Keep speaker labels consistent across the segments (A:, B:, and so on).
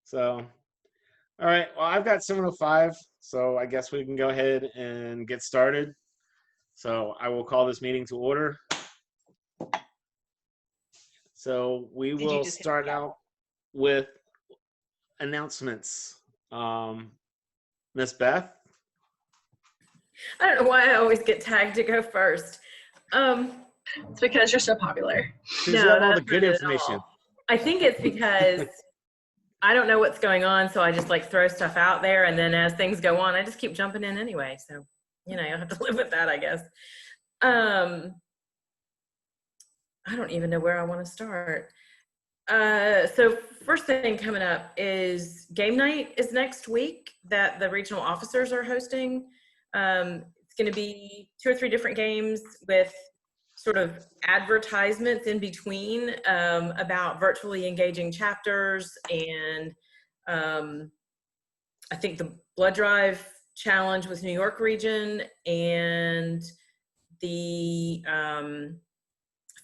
A: So, all right. Well, I've got 7:05, so I guess we can go ahead and get started. So I will call this meeting to order. So we
B: Did you
A: will
B: just hit the
A: start out
B: gavel?
A: with announcements. Miss Beth?
C: I don't know why I always get tagged to go first.
B: It's because you're so popular.
A: Because you
C: No,
A: have all the
C: that's
A: good
C: not it at
A: information.
C: all. I think it's because I don't know what's going on, so I just like throw stuff out there, and then as things go on, I just keep jumping in anyway. So, you'll have to live with that, I guess. I don't even know where I want to start. So first thing coming up is game night is next week that the regional officers are hosting. It's going to be 2 or 3 different games with sort of advertisements in between about virtually engaging chapters, and I think the blood drive challenge with New York region, and the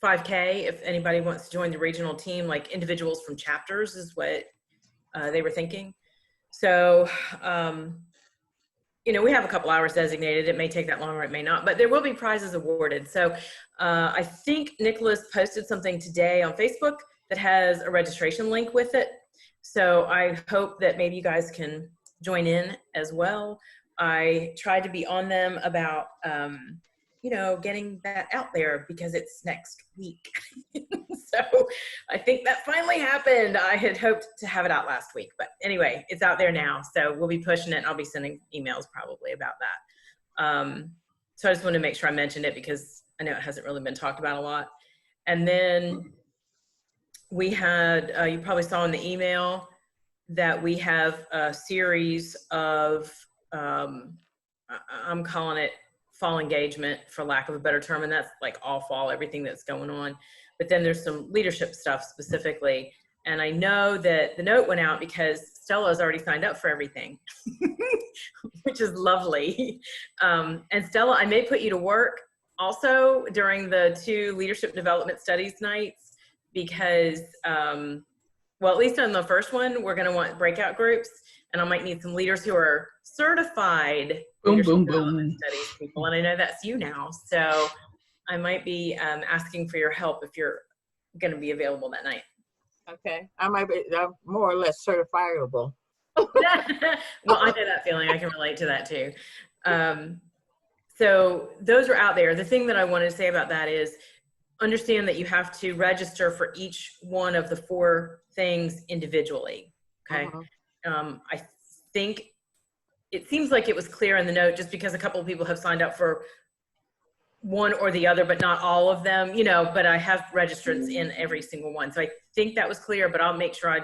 C: 5K, if anybody wants to join the regional team, like individuals from chapters is what they were thinking. So, we have a couple hours designated. It may take that long or it may not, but there will be prizes awarded. So I think Nicholas posted something today on Facebook that has a registration link with it. So I hope that maybe you guys can join in as well. I tried to be on them about getting that out there because it's next week. So I think that finally happened. I had hoped to have it out last week, but anyway, it's out there now. So we'll be pushing it. I'll be sending emails probably about that. So I just wanted to make sure I mentioned it because I know it hasn't really been talked about a lot. And then we had, you probably saw in the email that we have a series of, I'm calling it fall engagement for lack of a better term, and that's like all fall, everything that's going on. But then there's some leadership stuff specifically, and I know that the note went out because Stella's already signed up for everything, which is lovely. And Stella, I may put you to work also during the 2 leadership development studies nights because well, at least on the first one, we're going to want breakout groups, and I might need some leaders who are certified leadership development studies people, and I know that's you now. So I might be asking for your help if you're going to be available that night.
D: Okay, I might be more or less certifiable.
C: Well, I know that feeling. I can relate to that too. So those are out there. The thing that I wanted to say about that is understand that you have to register for each one of the 4 things individually. Okay. I think it seems like it was clear in the note just because a couple of people have signed up for one or the other, but not all of them, but I have registrants in every single one. So I think that was clear, but I'll make sure I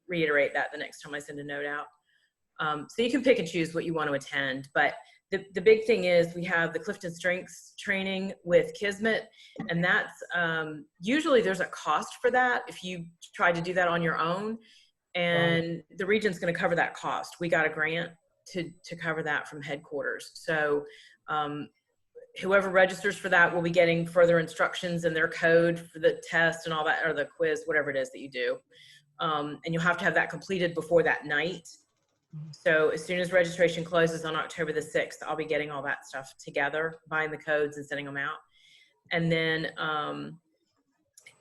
C: reiterate that the next time I send a note out. So you can pick and choose what you want to attend, but the big thing is we have the Clifton Strengths training with Kismet, and that's usually there's a cost for that if you try to do that on your own, and the region's going to cover that cost. We got a grant to cover that from headquarters. So whoever registers for that will be getting further instructions and their code for the test and all that, or the quiz, whatever it is that you do. And you'll have to have that completed before that night. So as soon as registration closes on October the 6th, I'll be getting all that stuff together, buying the codes and sending them out. And then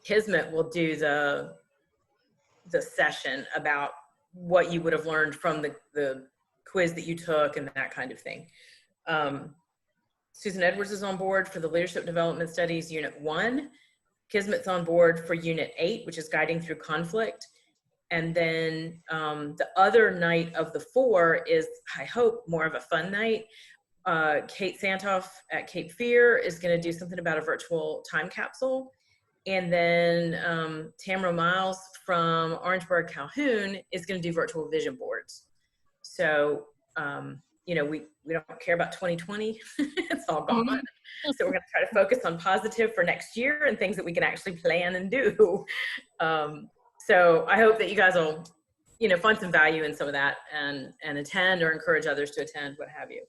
C: Kismet will do the session about what you would have learned from the quiz that you took and that kind of thing. Susan Edwards is on board for the Leadership Development Studies Unit 1. Kismet's on board for Unit 8, which is Guiding Through Conflict. And then the other night of the 4 is, I hope, more of a fun night. Kate Santoff at Cape Fear is going to do something about a virtual time capsule. And then Tamara Miles from Orangeburg Calhoun is going to do virtual vision boards. So, we don't care about 2020. It's all gone. So we're going to try to focus on positive for next year and things that we can actually plan and do. So I hope that you guys will, find some value in some of that and attend or encourage others to attend, what have you.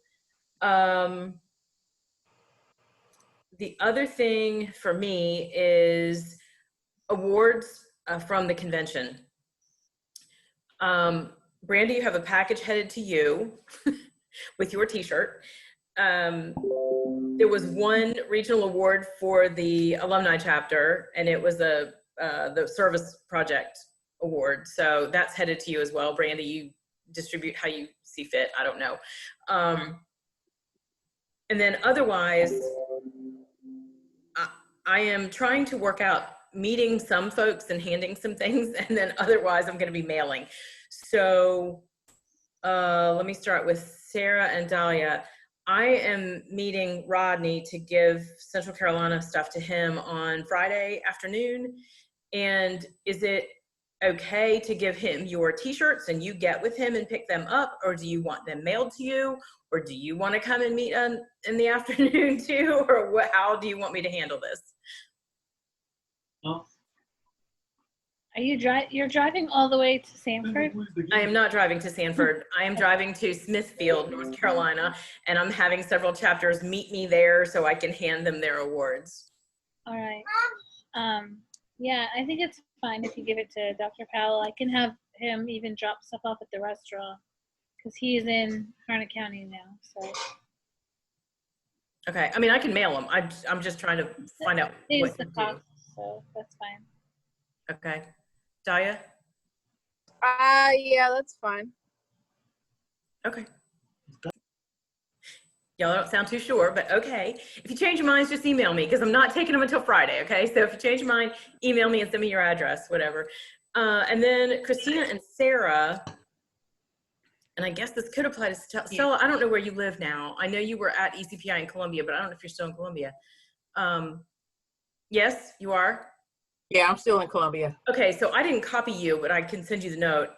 C: The other thing for me is awards from the convention. Brandy, you have a package headed to you with your t-shirt. There was one regional award for the alumni chapter, and it was the service project award. So that's headed to you as well. Brandy, you distribute how you see fit. I don't know. And then otherwise, I am trying to work out meeting some folks and handing some things, and then otherwise I'm going to be mailing. So let me start with Sarah and Dahlia. I am meeting Rodney to give Central Carolina stuff to him on Friday afternoon. And is it okay to give him your t-shirts and you get with him and pick them up, or do you want them mailed to you, or do you want to come and meet in the afternoon too, or what? How do you want me to handle this?
E: Are you're driving all the way to Sanford?
C: I am not driving to Sanford. I am driving to Smithfield, North Carolina, and I'm having several chapters meet me there so I can hand them their awards.
E: All right. Yeah, I think it's fine if you give it to Dr. Powell. I can have him even drop stuff off at the restaurant because he's in Harnett County now. So.
C: Okay. I mean, I can mail them. I'm just trying to find out what to do.
E: So that's fine.
C: Okay. Daya?
F: Yeah, that's fine.
C: Okay. Y'all don't sound too sure, but okay. If you change your minds, just email me because I'm not taking them until Friday, okay? So if you change your mind, email me and send me your address, whatever. And then Christina and Sarah, and I guess this could apply to Stella. I don't know where you live now. I know you were at ECPI in Columbia, but I don't know if you're still in Columbia. Yes, you are?
D: Yeah, I'm still in Columbia.
C: Okay, so I didn't copy you, but I can send you the note.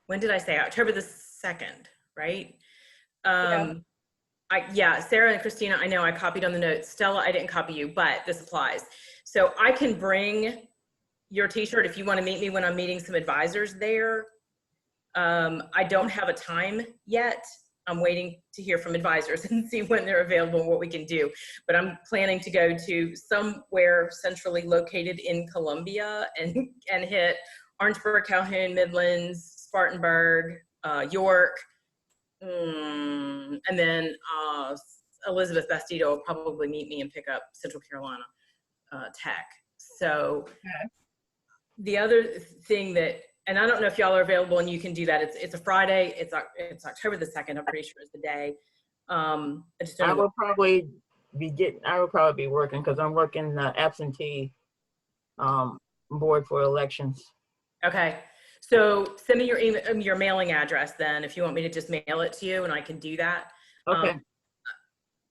C: When did I say? October the 2nd, right? Yeah, Sarah and Christina, I know I copied on the note. Stella, I didn't copy you, but this applies. So I can bring your t-shirt if you want to meet me when I'm meeting some advisors there. I don't have a time yet. I'm waiting to hear from advisors and see when they're available and what we can do. But I'm planning to go to somewhere centrally located in Columbia and hit Orangeburg, Calhoun, Midlands, Spartanburg, York, and then Elizabeth Bastido will probably meet me and pick up Central Carolina Tech. So the other thing that, and I don't know if y'all are available and you can do that. It's a Friday. It's October the 2nd. I'm pretty sure is the day.
D: I will probably be working because I'm working absentee board for elections.
C: Okay. So send me your email, your mailing address then, if you want me to just mail it to you, and I can do that.
D: Okay.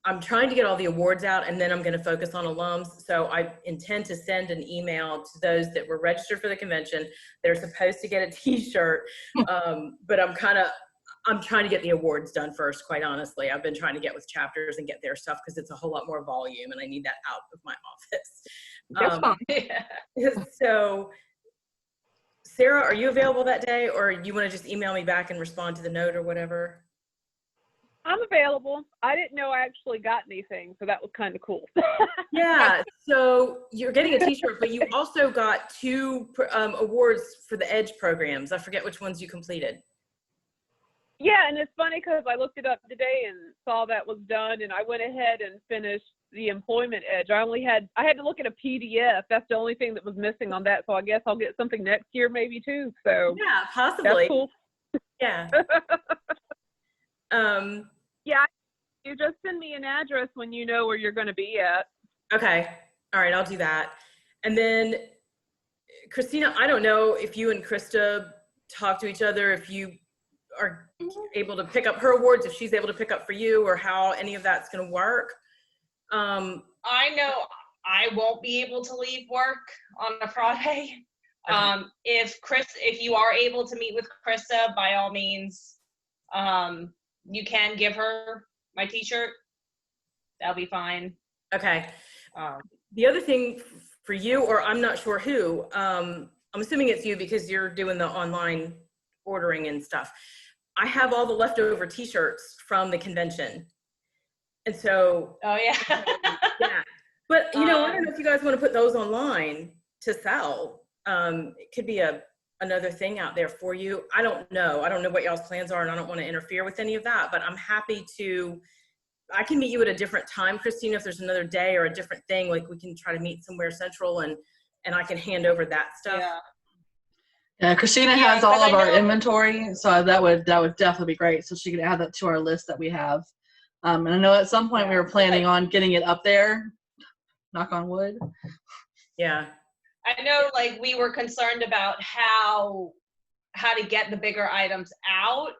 C: I'm trying to get all the awards out, and then I'm going to focus on alums. So I intend to send an email to those that were registered for the convention. They're supposed to get a t-shirt, but I'm trying to get the awards done first, quite honestly. I've been trying to get with chapters and get their stuff because it's a whole lot more volume, and I need that out of my office.
D: That's fine.
C: So Sarah, are you available that day, or you want to just email me back and respond to the note or whatever?
F: I'm available. I didn't know I actually got anything, so that was kind of cool.
C: Yeah, so you're getting a t-shirt, but you also got 2 awards for the EDGE programs. I forget which ones you completed.
F: Yeah, and it's funny because I looked it up today and saw that was done, and I went ahead and finished the employment EDGE. I had to look at a PDF. That's the only thing that was missing on that, so I guess I'll get something next year maybe too. So
C: yeah, possibly.
F: That's cool.
C: Yeah.
F: Yeah, you just send me an address when you know where you're going to be at.
C: Okay. All right, I'll do that. And then Christina, I don't know if you and Krista talk to each other, if you are able to pick up her awards, if she's able to pick up for you, or how any of that's going to work.
G: I know I won't be able to leave work on a Friday.
C: Okay.
G: If you are able to meet with Krista, by all means, you can give her my t-shirt. That'll be fine.
C: Okay. The other thing for you, or I'm not sure who, I'm assuming it's you because you're doing the online ordering and stuff. I have all the leftover t-shirts from the convention. And so,
G: Oh yeah.
C: yeah. But I don't know if you guys want to put those online to sell. it could be another thing out there for you. I don't know what y'all's plans are, and I don't want to interfere with any of that, but I'm happy to, I can meet you at a different time, Christina, if there's another day or a different thing, like we can try to meet somewhere central and I can hand over that stuff.
G: Yeah.
H: Yeah, Christina
G: Yeah,
H: has all
G: 'cause
H: of
G: I
H: our
G: know-
H: inventory, so that would definitely be great. So she could add that to our list that we have. And I know at some point we were planning on getting it up there. Knock on wood.
C: Yeah.
G: I know, like, we were concerned about how to get the bigger items out.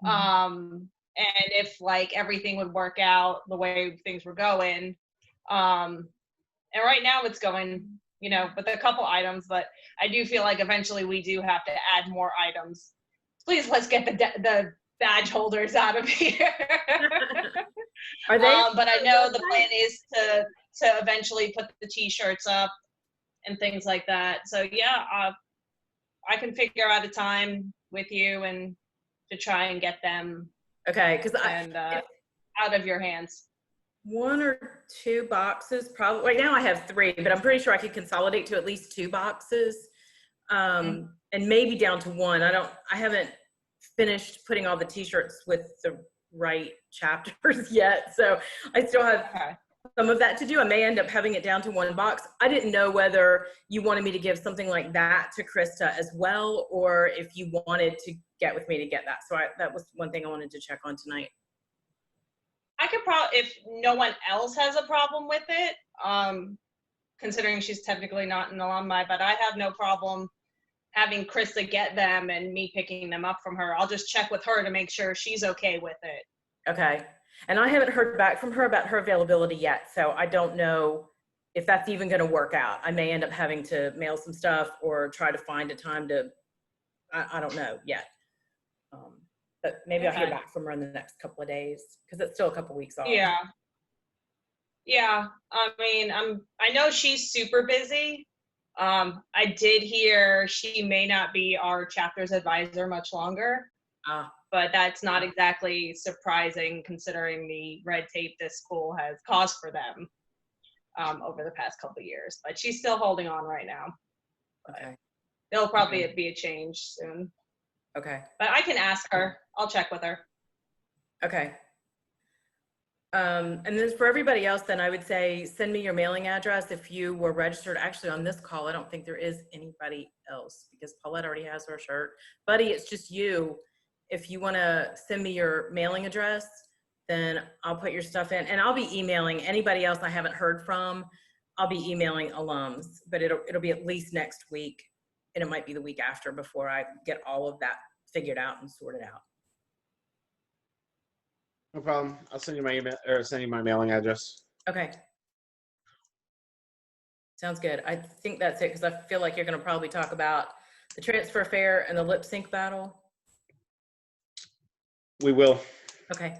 G: And if like everything would work out the way things were going. And right now it's going, you know, with a couple items, but I do feel like eventually we do have to add more items. Please, let's get the badge holders out of here.
C: Are they?
G: But I know the plan is to eventually put the t-shirts up and things like that. So yeah, I can figure out a time with you and to try and get them
C: Okay, because
G: out of your hands.
C: 1 or 2 boxes, probably. Right now I have 3, but I'm pretty sure I could consolidate to at least 2 boxes, and maybe down to 1. I haven't finished putting all the t-shirts with the right chapters yet, so I still have some of that to do. I may end up having it down to 1 box. I didn't know whether you wanted me to give something like that to Krista as well, or if you wanted to get with me to get that. So that was one thing I wanted to check on tonight.
G: I could probably, if no one else has a problem with it, considering she's technically not an alumni, but I have no problem having Krista get them and me picking them up from her. I'll just check with her to make sure she's okay with it.
C: Okay. And I haven't heard back from her about her availability yet, so I don't know if that's even going to work out. I may end up having to mail some stuff or try to find a time to, I don't know yet. But maybe I'll hear back from her in the next couple of days, because it's still a couple weeks off.
G: Yeah. Yeah. I mean, I know she's super busy. I did hear she may not be our chapter's advisor much longer. But that's not exactly surprising considering the red tape this school has caused for them over the past couple of years. But she's still holding on right now.
C: Okay.
G: There'll probably be a change soon.
C: Okay.
G: But I can ask her. I'll check with her.
C: Okay. And then for everybody else, then I would say send me your mailing address if you were registered. Actually, on this call, I don't think there is anybody else because Paulette already has her shirt. Buddy, it's just you. If you want to send me your mailing address, then I'll put your stuff in, and I'll be emailing anybody else I haven't heard from. I'll be emailing alums, but it'll be at least next week, and it might be the week after before I get all of that figured out and sorted out.
A: No problem. I'll send you my email or send you my mailing address.
C: Okay. Sounds good. I think that's it because I feel like you're going to probably talk about the transfer fair and the lip sync battle.
A: We will.
C: Okay.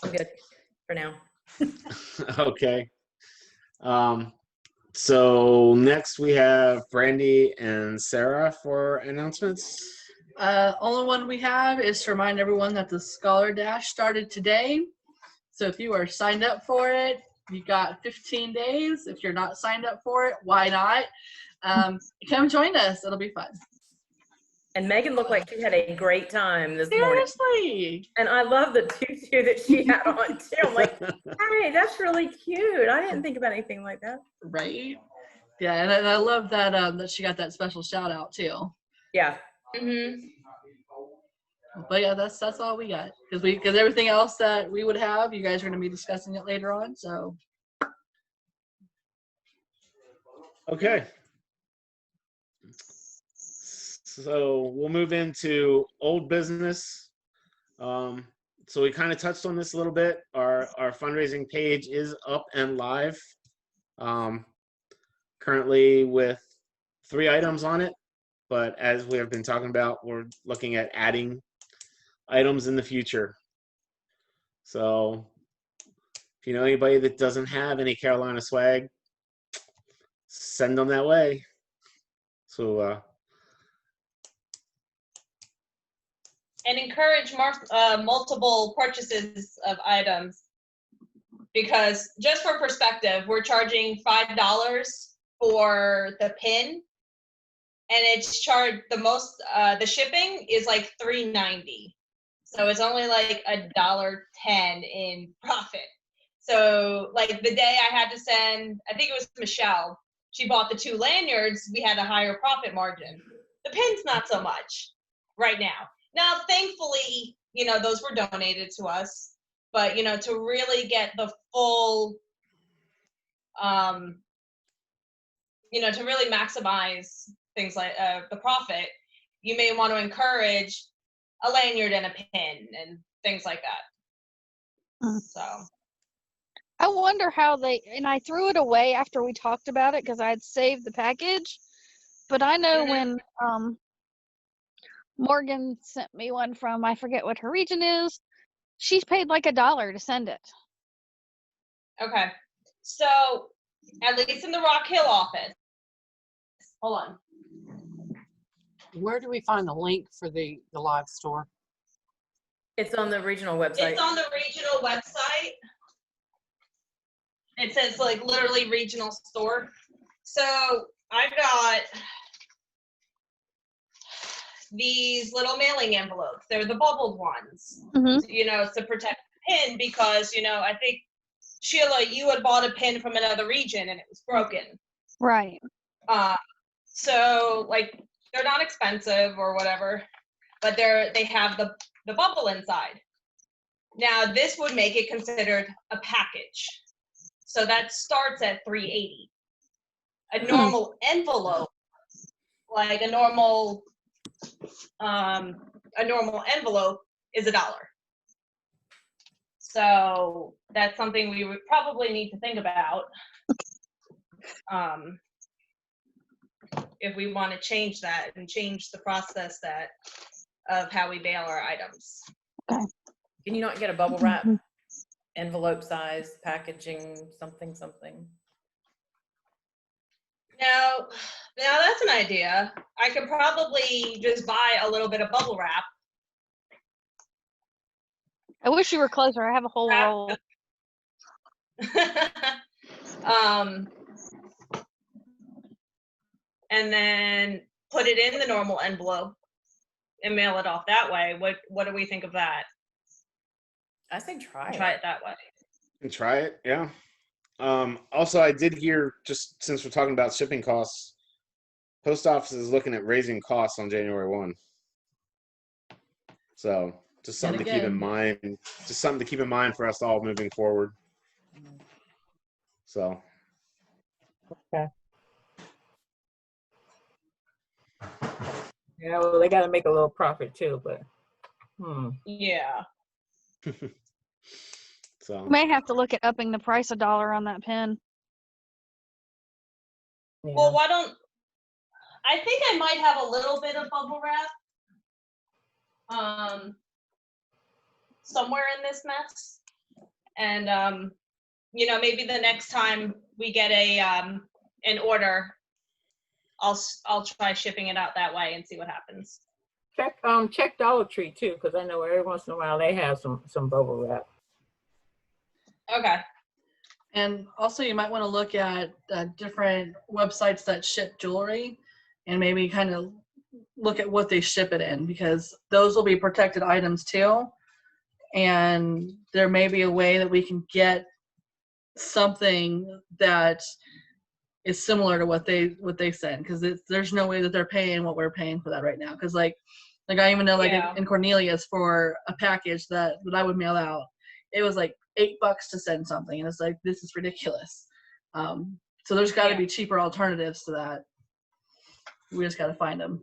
C: I'm good for now.
A: Okay. So next we have Brandy and Sarah for announcements.
H: Only one we have is to remind everyone that the Scholar Dash started today. So if you are signed up for it, you got 15 days. If you're not signed up for it, why not? Come join us. It'll be fun.
C: And Megan looked like she had a great time this morning.
H: Seriously.
C: And I love the tutu that she had on too. I'm like, hey, that's really cute. I didn't think about anything like that.
H: Right? Yeah, and I love that that she got that special shout out too.
C: Yeah.
G: Mm-hmm.
H: But yeah, that's all we got because everything else that we would have, you guys are going to be discussing it later on. So.
A: Okay. So we'll move into old business. So we kind of touched on this a little bit. Our fundraising page is up and live. Currently with 3 items on it, but as we have been talking about, we're looking at adding items in the future. So if you know anybody that doesn't have any Carolina swag, send them that way. So
G: And encourage multiple purchases of items, because just for perspective, we're charging $5 for the pin and it's charged the most. The shipping is like $3.90, so it's only like $1.10 in profit. So like the day I had to send, I think it was Michelle. She bought the 2 lanyards. We had a higher profit margin. The pins, not so much right now. Now, thankfully, you know, those were donated to us. But, you know, to really get the full, you know, to really maximize things like the profit, you may want to encourage a lanyard and a pin and things like that. So.
I: I wonder how they, and I threw it away after we talked about it because I had saved the package. But I know when Morgan sent me one from, I forget what her region is, she's paid like $1 to send it.
G: Okay. So, at least in the Rock Hill office, hold on.
D: Where do we find the link for the live store?
C: It's on the regional website.
G: It's on the regional website. It says like literally regional store. So I've got these little mailing envelopes. They're the bubbled ones, you know, to protect the pin because, you know, I think, Sheila, you had bought a pin from another region and it was broken.
I: Right.
G: So like they're not expensive or whatever, but they have the bubble inside. Now this would make it considered a package. So that starts at $3.80. A normal envelope, like a normal envelope, is $1. So that's something we would probably need to think about if we want to change that and change the process of how we mail our items.
I: Okay.
C: Can you not get a bubble wrap envelope size packaging something?
G: Now that's an idea. I could probably just buy a little bit of bubble wrap.
I: I wish you were closer. I have a whole roll.
G: And then put it in the normal envelope and mail it off that way. What do we think of that?
C: I say try
G: it that way.
A: And try it, yeah. Also, I did hear, just since we're talking about shipping costs, Post Office is looking at raising costs on January 1. So just something to keep in mind. Just something to keep in mind for us all moving forward. So.
D: Okay. Yeah, well, they got to make a little profit too, but.
G: Yeah.
A: So.
I: You may have to look at upping the price $1 on that pen.
D: Yeah.
G: Well, I think I might have a little bit of bubble wrap somewhere in this mess. And you know, maybe the next time we get an order, I'll try shipping it out that way and see what happens.
D: Check Dollar Tree too, because I know every once in a while they have some bubble wrap.
G: Okay.
H: And also you might want to look at different websites that ship jewelry and maybe kind of look at what they ship it in, because those will be protected items too. And there may be a way that we can get something that is similar to what they send, because there's no way that they're paying what we're paying for that right now. Because like I even know, like in Cornelius, for a package that I would mail out, it was like $8 to send something, and it's like, this is ridiculous. So there's got to be cheaper alternatives to that. We just got to find them.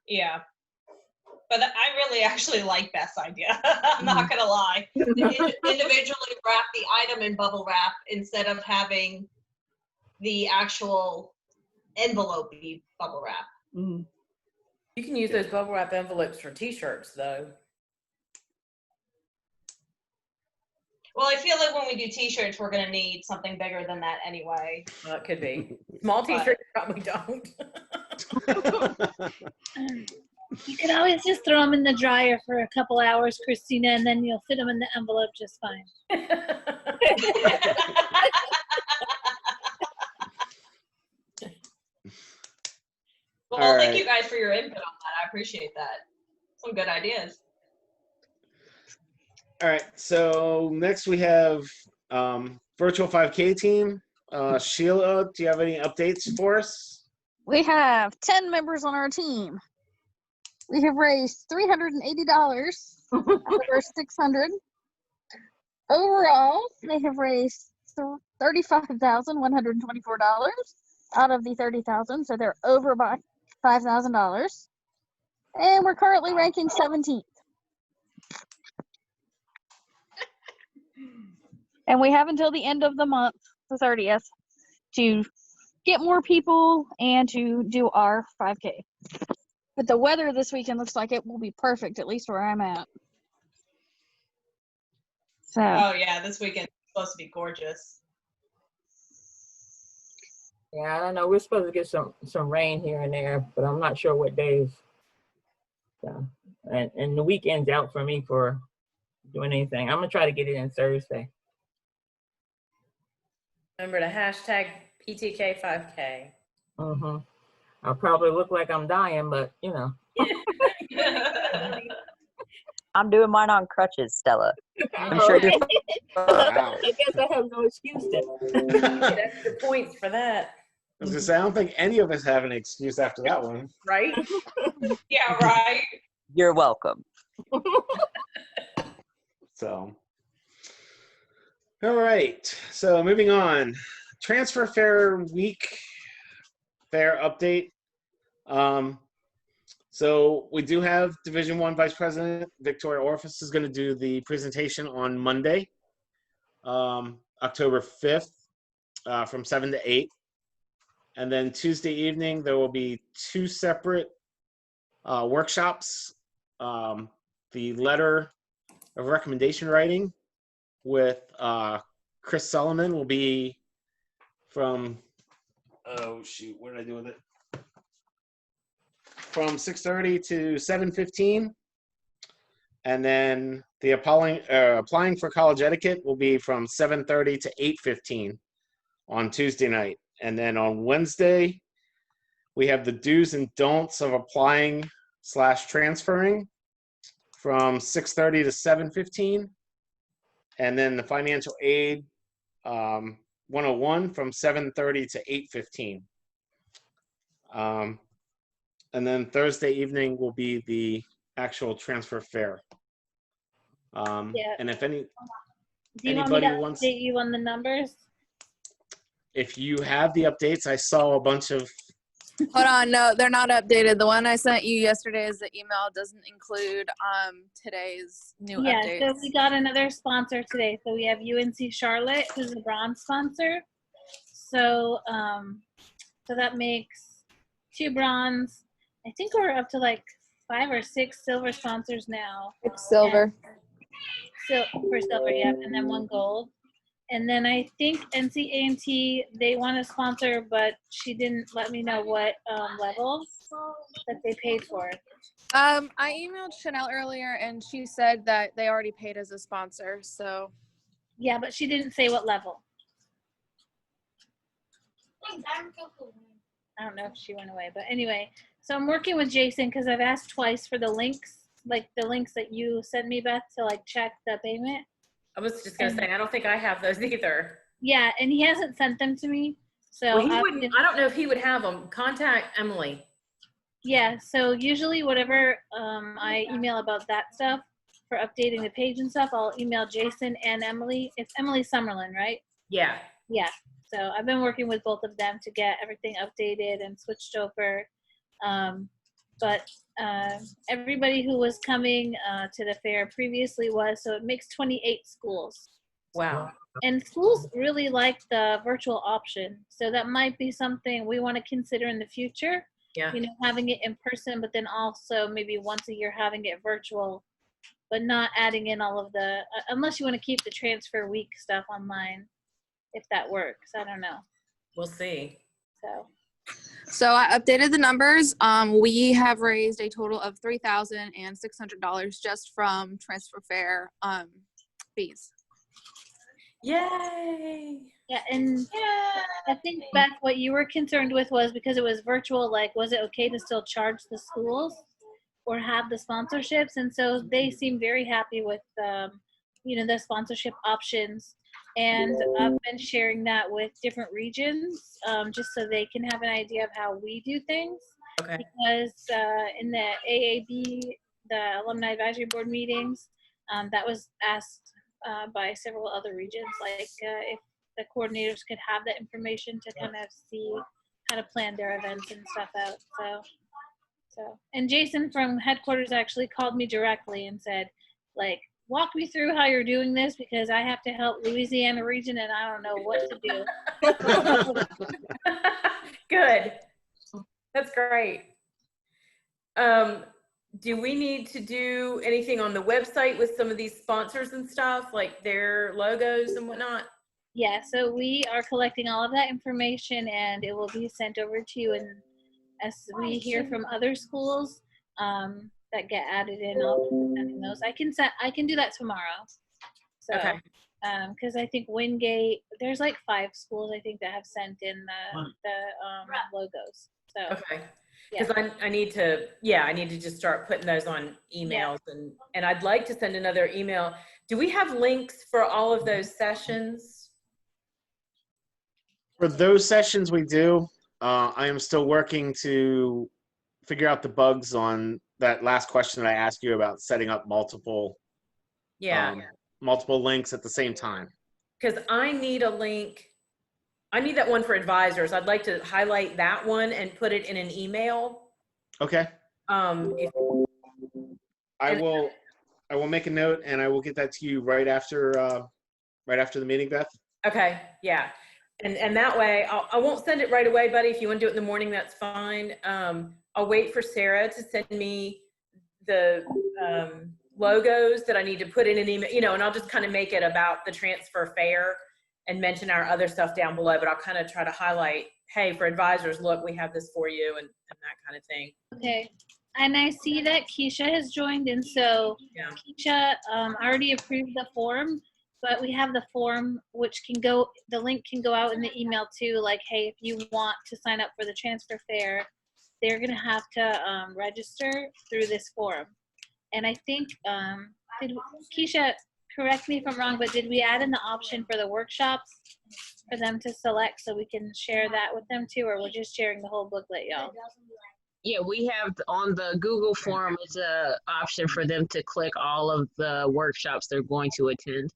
G: Yeah. But I really actually like Beth's idea. I'm not gonna lie. Individually wrap the item in bubble wrap instead of having the actual envelope be bubble wrap.
H: Mm-hmm.
C: You can use those bubble wrap envelopes for T-shirts, though.
G: Well, I feel like when we do T-shirts, we're gonna need something bigger than that anyway.
C: Well, it could be. Small T-shirts probably don't.
E: You can always just throw them in the dryer for a couple hours, Christina, and then you'll fit them in the envelope just fine.
G: Well,
A: All
G: thank
A: right.
G: you guys for your input on that. I appreciate that. Some good ideas.
A: All right. So next we have virtual 5K team. Sheila, do you have any updates for us?
I: We have 10 members on our team. We have raised $380 out of our 600. Overall, they have raised $35,124 out of the 30,000, so they're over by $5,000. And we're currently ranking 17th. And we have until the end of the month, the 30th, to get more people and to do our 5K. But the weather this weekend looks like it will be perfect, at least where I'm at. So.
G: Oh yeah, this weekend is supposed to be gorgeous.
D: Yeah, I don't know. We're supposed to get some rain here and there, but I'm not sure what days. So, and the weekend's out for me for doing anything. I'm gonna try to get it in Thursday.
C: Remember to hashtag PTK 5K.
D: Mm-hmm. I'll probably look like I'm dying, but you know.
J: I'm doing mine on crutches, Stella. I'm
D: Oh,
J: sure
D: okay.
J: you're
A: Wow.
D: I guess I have no excuse then.
C: That's the points for that,
A: I was gonna say, I don't think any of us have an excuse after that one.
C: right?
G: Yeah, right.
J: You're welcome.
A: So, all right. So moving on, transfer fair week fair update. So we do have Division I Vice President Victoria Orphis is going to do the presentation on Monday, October 5th, from 7 to 8. And then Tuesday evening, there will be 2 separate workshops. The letter of recommendation writing with Chris Solomon will be from, oh shoot, what did I do with it? From 6:30 to 7:15. And then the applying for college etiquette will be from 7:30 to 8:15 on Tuesday night. And then on Wednesday, we have the do's and don'ts of applying/transferring from 6:30 to 7:15. And then the financial aid 101 from 7:30 to 8:15. And then Thursday evening will be the actual transfer fair.
E: Yeah.
A: And if any,
E: Do you want me to
A: anybody wants,
E: update you on the numbers?
A: if you have the updates, I saw a bunch of.
K: Hold on, no, they're not updated. The one I sent you yesterday as the email doesn't include today's new updates.
E: So we got another sponsor today. So we have UNC Charlotte, who's a bronze sponsor. So so that makes 2 bronze. I think we're up to like 5 or 6 silver sponsors now.
K: Silver.
E: So for silver, yeah, and then 1 gold. And then I think NCAMT, they want to sponsor, but she didn't let me know what level that they paid for.
K: I emailed Chanel earlier and she said that they already paid as a sponsor, so.
E: Yeah, but she didn't say what level. I don't know if she went away, but anyway. So I'm working with Jason because I've asked twice for the links, like the links that you sent me, Beth, to like check the payment.
C: I was just gonna say, I don't think I have those either.
E: Yeah, and he hasn't sent them to me. So
C: Well, he wouldn't. I don't know if he would have them. Contact Emily.
E: Yeah, so usually whatever I email about that stuff for updating the page and stuff, I'll email Jason and Emily. It's Emily Summerlin, right?
C: Yeah.
E: Yeah. So I've been working with both of them to get everything updated and switched over. But everybody who was coming to the fair previously was, so it makes 28 schools.
C: Wow.
E: And schools really like the virtual option. So that might be something we want to consider in the future.
C: Yeah.
E: You know, having it in person, but then also maybe once a year having it virtual, but not adding in all of the, unless you want to keep the transfer week stuff online, if that works. I don't know.
C: We'll see.
K: So I updated the numbers. We have raised a total of $3,600 just from transfer fare fees.
C: Yay!
E: Yeah, and I think, Beth, what you were concerned with was because it was virtual, like, was it okay to still charge the schools or have the sponsorships? And so they seem very happy with, the sponsorship options. And I've been sharing that with different regions, just so they can have an idea of how we do things.
C: Okay.
E: Because in the AAB, the Alumni Advisory Board meetings, that was asked by several other regions, like if the coordinators could have that information to kind of see how to plan their events and stuff out. And Jason from headquarters actually called me directly and said, like, walk me through how you're doing this because I have to help Louisiana region and I don't know what to do.
C: Good. That's great. Do we need to do anything on the website with some of these sponsors and stuff, like their logos and whatnot?
E: Yeah, so we are collecting all of that information and it will be sent over to you. And as we hear from other schools that get added in, I'll be sending those. I can do that tomorrow. So,
C: okay.
E: Because I think Wingate, there's like 5 schools I think that have sent in the logos. So.
C: Okay. Because I need to just start putting those on emails and I'd like to send another email. Do we have links for all of those sessions?
A: For those sessions we do. I am still working to figure out the bugs on that last question that I asked you about setting up multiple links at the same time.
C: Because I need a link. I need that one for advisors. I'd like to highlight that one and put it in an email.
A: Okay. I will make a note and I will get that to you right after the meeting, Beth.
C: Okay. Yeah. And that way I won't send it right away, buddy. If you want to do it in the morning, that's fine. I'll wait for Sarah to send me the logos that I need to put in an email, and I'll just kind of make it about the transfer fair and mention our other stuff down below, but I'll kind of try to highlight, hey, for advisors, look, we have this for you and that kind of thing.
E: Okay. And I see that Keisha has joined, and so Keisha already approved the form, but we have the form which the link can go out in the email too, like, hey, if you want to sign up for the transfer fair, they're going to have to register through this form. And I think, Keisha, correct me if I'm wrong, but did we add in the option for the workshops for them to select so we can share that with them too, or we're just sharing the whole booklet, y'all?
D: Yeah, we have on the Google form, it's an option for them to click all of the workshops they're going to attend.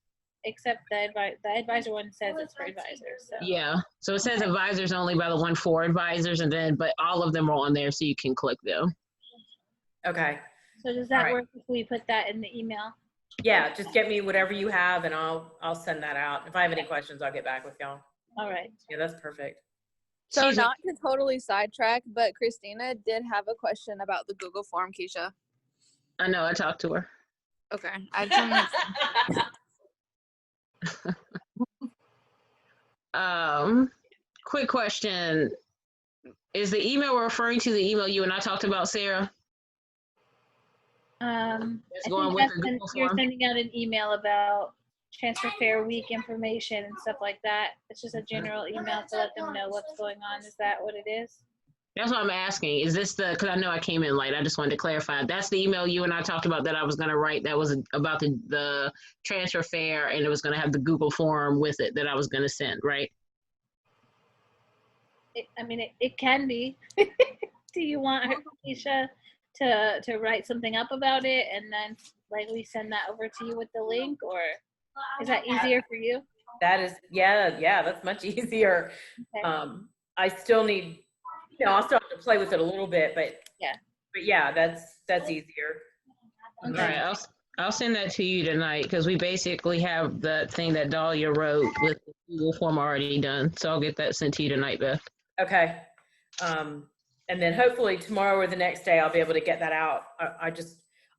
E: Except the advisor one says it's for advisors. So.
D: Yeah, so it says advisors only by the one for advisors, but all of them are on there, so you can click them.
C: Okay.
E: So does that work if we put that in the email?
C: Yeah, just get me whatever you have, and I'll send that out. If I have any questions, I'll get back with y'all.
E: All right.
C: Yeah, that's perfect.
K: So not to totally sidetrack, but Christina did have a question about the Google form, Keisha.
D: I know, I talked to her.
K: Okay. I just
D: quick question. Is the email referring to the email you and I talked about, Sarah?
E: I think you're sending out an email about transfer fair week information and stuff like that. It's just a general email to let them know what's going on. Is that what it is?
D: That's what I'm asking. Is this because I know I came in late. I just wanted to clarify. That's the email you and I talked about that I was going to write. That was about the transfer fair, and it was going to have the Google form with it that I was going to send, right?
E: It can be. Do you want Keisha to write something up about it and then like we send that over to you with the link, or is that easier for you?
C: That is, yeah, that's much easier. Okay. I still need, I'll still have to play with it a little bit, but yeah, that's easier.
D: Okay. All right, I'll send that to you tonight because we basically have the thing that Dahlia wrote with the Google form already done. So I'll get that sent to you tonight, Beth.
C: Okay. And then hopefully tomorrow or the next day I'll be able to get that out. I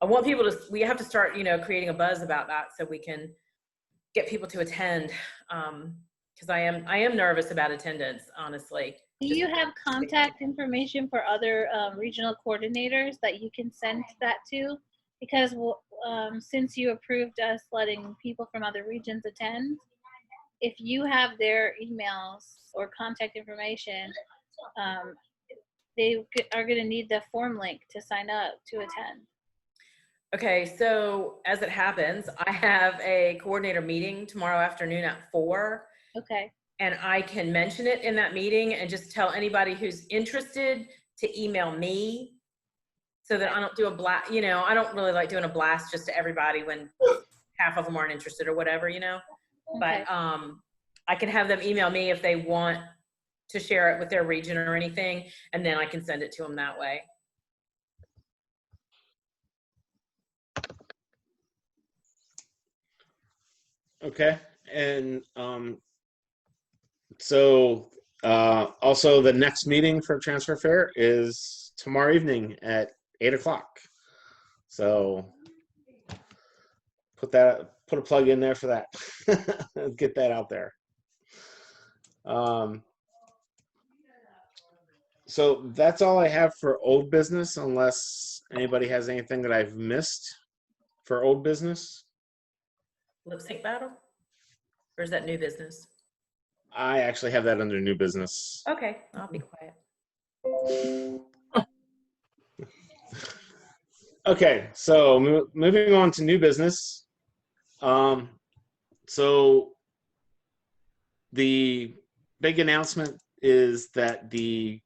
C: want people to, we have to start, creating a buzz about that so we can get people to attend. Because I am nervous about attendance, honestly.
E: Do you have contact information for other regional coordinators that you can send that to? Because since you approved us letting people from other regions attend, if you have their emails or contact information, they are going to need the form link to sign up to attend.
C: Okay, so as it happens, I have a coordinator meeting tomorrow afternoon at 4.
E: Okay.
C: And I can mention it in that meeting and just tell anybody who's interested to email me, so that I don't do a blast. You know, I don't really like doing a blast just to everybody when half of them aren't interested or whatever, you know.
E: Okay.
C: But I can have them email me if they want to share it with their region or anything, and then I can send it to them that way.
A: Okay, and so also the next meeting for transfer fair is tomorrow evening at 8 o'clock. So put a plug in there for that. Get that out there. So that's all I have for old business, unless anybody has anything that I've missed for old business.
C: Lip sync battle? Or is that new business?
A: I actually have that under new business.
C: Okay, I'll be quiet.
A: Okay, so moving on to new business. So the big announcement is that the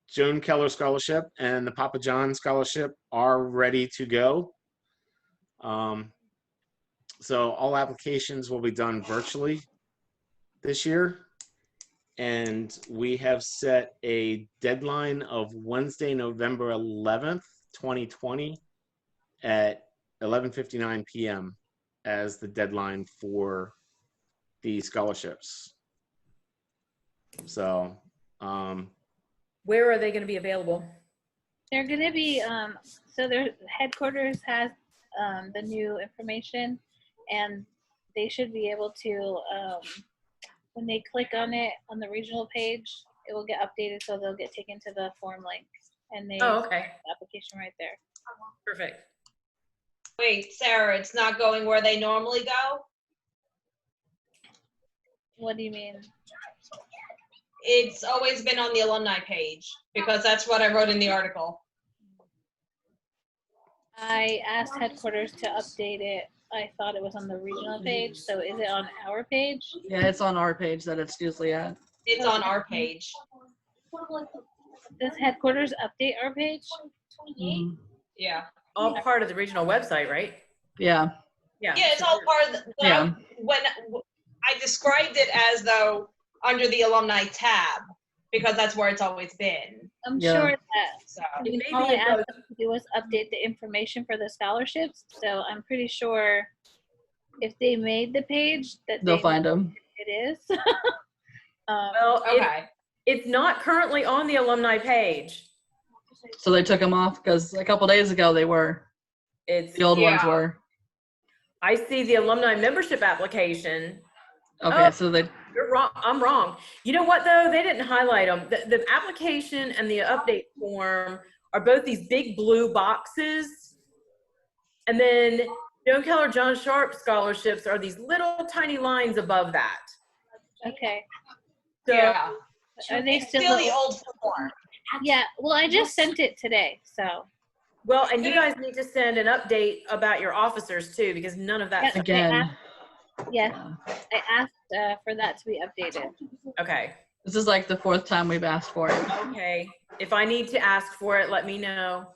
A: Joan Keller Scholarship and the Papa John Scholarship are ready to go. So all applications will be done virtually this year. And we have set a deadline of Wednesday, November 11th, 2020 at 11:59 p.m. as the deadline for the scholarships. So,
C: where are they going to be available?
E: They're going to be, so their headquarters has the new information, and they should be able to, when they click on it on the regional page, it will get updated, so they'll get taken to the form link, and they
C: Oh, okay.
E: the application right there.
C: Perfect.
G: Wait, Sarah, it's not going where they normally go?
E: What do you mean?
G: It's always been on the alumni page, because that's what I wrote in the article.
E: I asked headquarters to update it. I thought it was on the regional page, so is it on our page?
H: Yeah, it's on our page that it's usually at.
G: It's on our page.
E: Does headquarters update our page?
H: Mhm.
G: Yeah.
C: All part of the regional website, right?
H: Yeah.
C: Yeah.
G: Yeah, it's all part of the,
H: Yeah.
G: when I described it as though under the alumni tab, because that's where it's always been.
E: I'm
H: Yeah.
E: sure that
G: So
E: all I
C: Maybe it
E: asked
C: goes-
E: them to do was update the information for the scholarships. So I'm pretty sure if they made the page that
H: They'll
E: they
H: find
E: know
H: them.
E: it is.
C: Well,
G: okay.
C: it's not currently on the alumni page.
H: So they took them off because a couple days ago they were.
C: It's
H: The old ones
G: Yeah.
H: were.
C: I see the alumni membership application.
H: Okay,
C: Oh.
H: so they.
C: You're wrong. I'm wrong. You know what though? They didn't highlight them. The application and the update form are both these big blue boxes. And then Joan Keller, John Sharp scholarships are these little tiny lines above that.
E: Okay.
C: So
G: Yeah.
E: Are they
G: It's
E: still?
G: still the old form.
E: Yeah. Well, I just sent it today. So
C: well, and you guys need to send an update about your officers too, because none of that's
E: Yeah.
H: Again.
E: yes, I asked for that to be updated.
C: okay.
H: This is like the 4th time we've asked for it.
C: Okay. If I need to ask for it, let me know.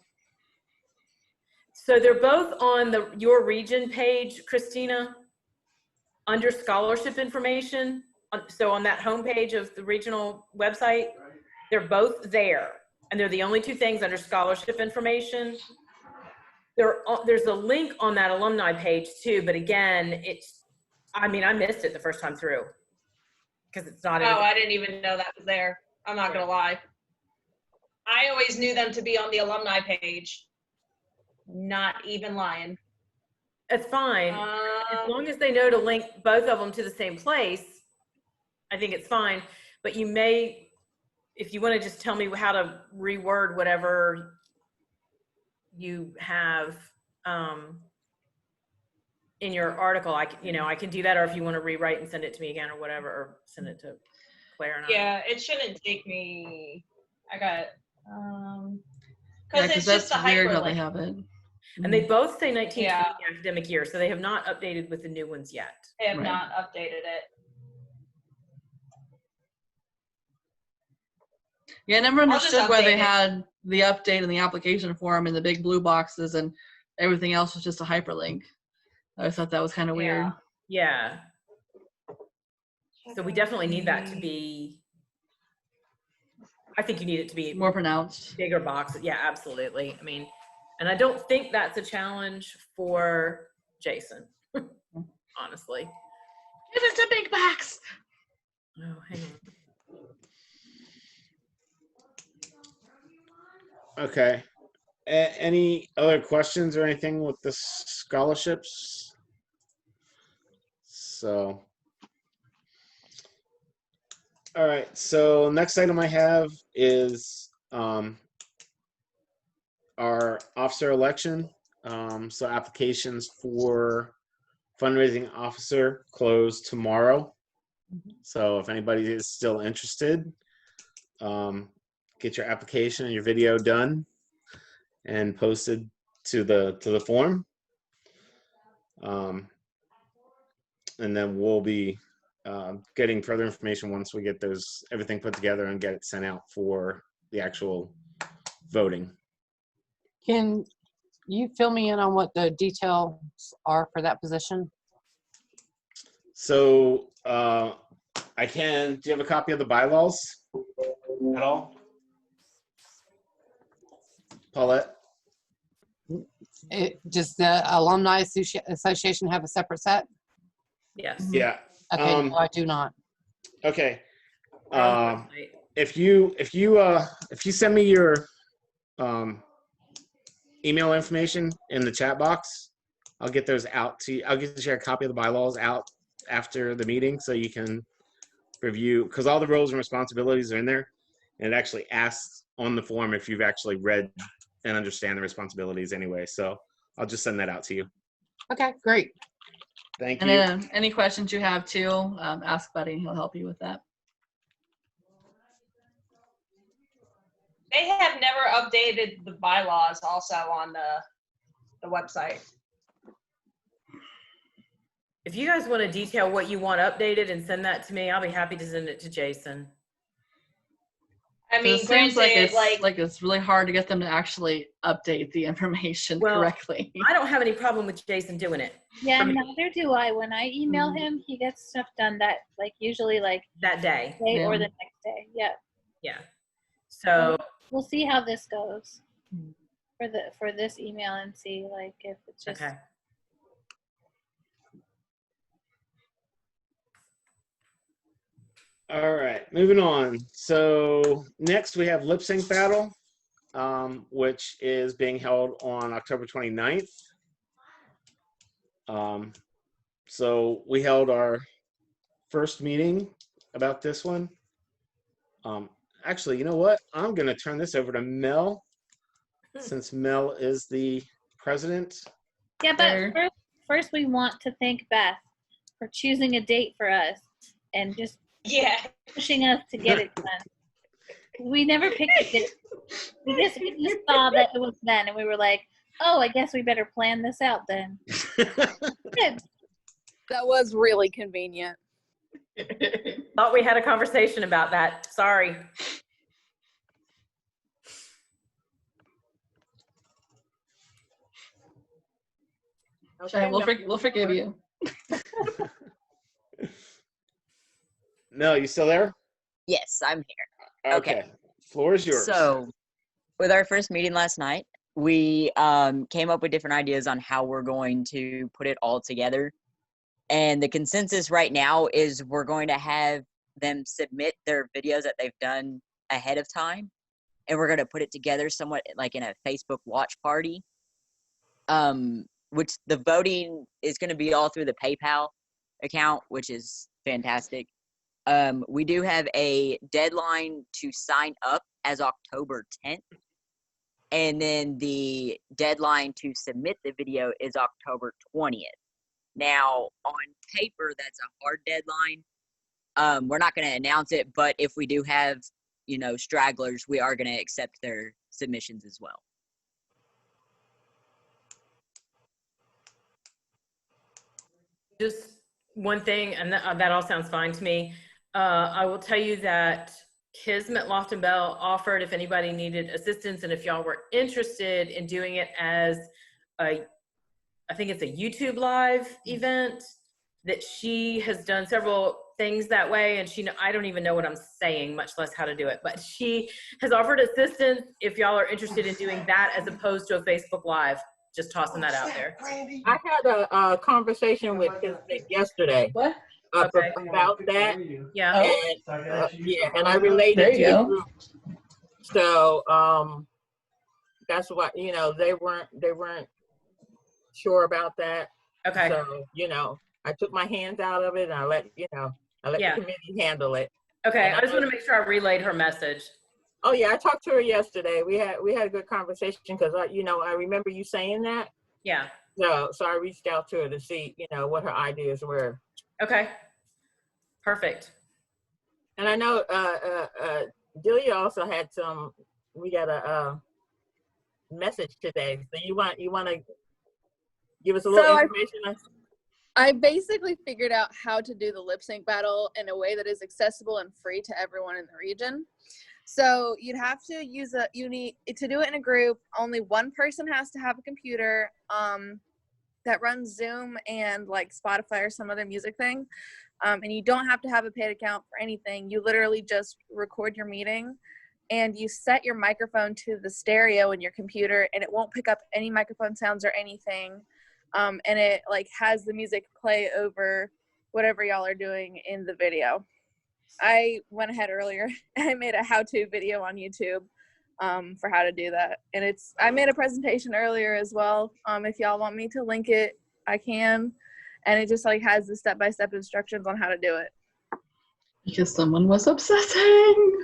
C: So they're both on your region page, Christina, under scholarship information. So on that homepage of the regional website, they're both there. And they're the only two things under scholarship information. There's a link on that alumni page too, but again, I missed it the first time through because it's not.
G: Oh, I didn't even know that was there. I'm not gonna lie. I always knew them to be on the alumni page. Not even lying.
C: It's fine. As long as they know to link both of them to the same place, I think it's fine. But you may, if you want to just tell me how to reword whatever you have in your article, I can do that, or if you want to rewrite and send it to me again or whatever, or send it to Claire and I.
G: Yeah, it shouldn't take me. I got
H: Yeah,
G: because
H: because
G: it's
H: that's
G: just a
H: weird how they
G: hyperlink.
H: have it.
C: And they both say 1920
G: Yeah.
C: academic year, so they have not updated with the new ones yet.
G: They have
H: Right.
G: not updated it.
H: Yeah, I never
G: I'll just
H: understood why they
G: update it.
H: had the update in the application form in the big blue boxes and everything else was just a hyperlink. I thought that was kind of weird.
C: Yeah. So we definitely need that to be. I think you need it to be
H: More pronounced.
C: Bigger box. Yeah, absolutely. I mean, and I don't think that's a challenge for Jason, honestly.
H: Give us a big box.
C: Oh, hang on.
A: Okay. Any other questions or anything with the scholarships? So, all right. So next item I have is our officer election. So applications for fundraising officer close tomorrow. So if anybody is still interested, get your application and your video done and posted to the form. And then we'll be getting further information once we get everything put together and get it sent out for the actual voting.
L: Can you fill me in on what the details are for that position?
A: So I can. Do you have a copy of the bylaws at all, Paulette?
L: Does the Alumni Association have a separate set?
C: Yes.
A: Yeah.
L: Okay, no, I do not.
A: Okay. If you send me your email information in the chat box, I'll get those out to you. I'll get to share a copy of the bylaws out after the meeting so you can review, because all the roles and responsibilities are in there, and it actually asks on the form if you've actually read and understand the responsibilities anyway. So I'll just send that out to you.
L: Okay, great.
A: Thank
H: and
A: you.
H: And any questions you have too, ask Buddy and he'll help you with that.
G: They have never updated the bylaws also on the website.
C: If you guys want to detail what you want updated and send that to me, I'll be happy to send it to Jason.
G: I mean,
H: it seems
G: granted,
H: like it's really hard to get them to actually update the information correctly.
C: I don't have any problem with Jason doing it.
E: Yeah, neither do I. When I email him, he gets stuff done that, usually
C: that day.
E: Or the next day. Yeah.
C: Yeah. So
E: we'll see how this goes for this email and see if it's just.
C: Okay.
A: All right, moving on. So next we have Lip Sync Battle, which is being held on October 29th. So we held our first meeting about this one. Actually, you know what? I'm going to turn this over to Mel, since Mel is the president.
E: Yeah, but first we want to thank Beth for choosing a date for us and just pushing us to get it done. We never picked a date. We just saw that it was then, and we were like, "Oh, I guess we better plan this out then." Good.
K: That was really convenient.
C: Thought we had a conversation about that. Sorry.
H: Okay, we'll forgive you.
A: Mel, you still there?
J: Yes, I'm here.
A: Okay. Floor is yours.
J: So, with our first meeting last night, we came up with different ideas on how we're going to put it all together. And the consensus right now is we're going to have them submit their videos that they've done ahead of time. And we're going to put it together somewhat like in a Facebook watch party. Which the voting is going to be all through the PayPal account, which is fantastic. We do have a deadline to sign up as October 10th. And then the deadline to submit the video is October 20th. Now, on paper, that's a hard deadline. We're not going to announce it, but if we do have, stragglers, we are going to accept their submissions as well.
C: Just one thing, and that all sounds fine to me. I will tell you that Kismet Loft and Bell offered if anybody needed assistance, and if y'all were interested in doing it as I think it's a YouTube live event, that she has done several things that way, and I don't even know what I'm saying, much less how to do it, but she has offered assistance if y'all are interested in doing that as opposed to a Facebook Live. Just tossing that out there.
D: I had a conversation with Kismet yesterday.
H: What?
C: Okay.
D: About that.
C: Yeah.
D: And I related
H: There
D: to
H: you
D: the
H: go.
D: group. So that's why they weren't sure about that.
C: Okay.
D: So I took my hands out of it and I let the committee handle it.
C: Okay.
D: And
C: I just want to make sure I relayed her message.
D: Oh yeah, I talked to her yesterday. We had a good conversation because I remember you saying that.
C: Yeah.
D: So I reached out to her to see what her ideas were.
C: Okay. Perfect.
D: And I know Delia also had we got a message today. So you want to give us a little information?
K: I basically figured out how to do the lip sync battle in a way that is accessible and free to everyone in the region. So you'd have to you need to do it in a group. Only one person has to have a computer that runs Zoom and like Spotify or some other music thing. And you don't have to have a paid account for anything. You literally just record your meeting and you set your microphone to the stereo in your computer and it won't pick up any microphone sounds or anything. And it like has the music play over whatever y'all are doing in the video. I went ahead earlier and I made a how-to video on YouTube for how to do that. And I made a presentation earlier as well. If y'all want me to link it, I can. And it just like has the step-by-step instructions on how to do it.
H: Because someone was obsessing.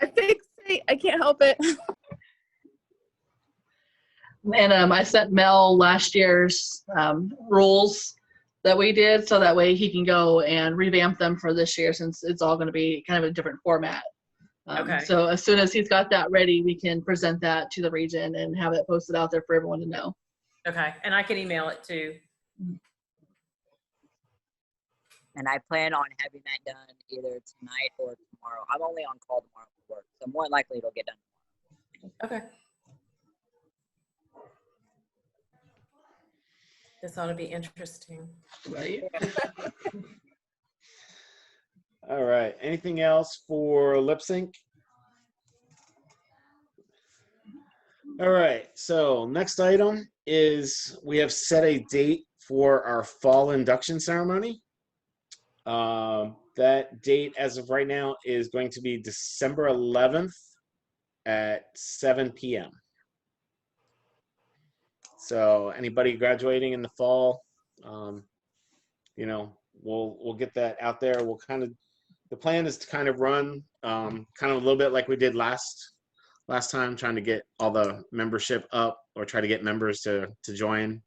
K: I can't help it.
H: And I sent Mel last year's rules that we did, so that way he can go and revamp them for this year, since it's all going to be kind of a different format.
C: Okay.
H: So as soon as he's got that ready, we can present that to the region and have it posted out there for everyone to know.
C: Okay. And I can email it too.
J: And I plan on having that done either tonight or tomorrow. I'm only on call tomorrow for work, so more likely it'll get done tomorrow.
C: Okay. This ought to be interesting.
H: Right.
A: All right. Anything else for lip sync? All right. So next item is we have set a date for our fall induction ceremony. That date, as of right now, is going to be December 11th at 7 p.m. So anybody graduating in the fall, we'll get that out there. The plan is to kind of run kind of a little bit like we did last time, trying to get all the membership up or try to get members to join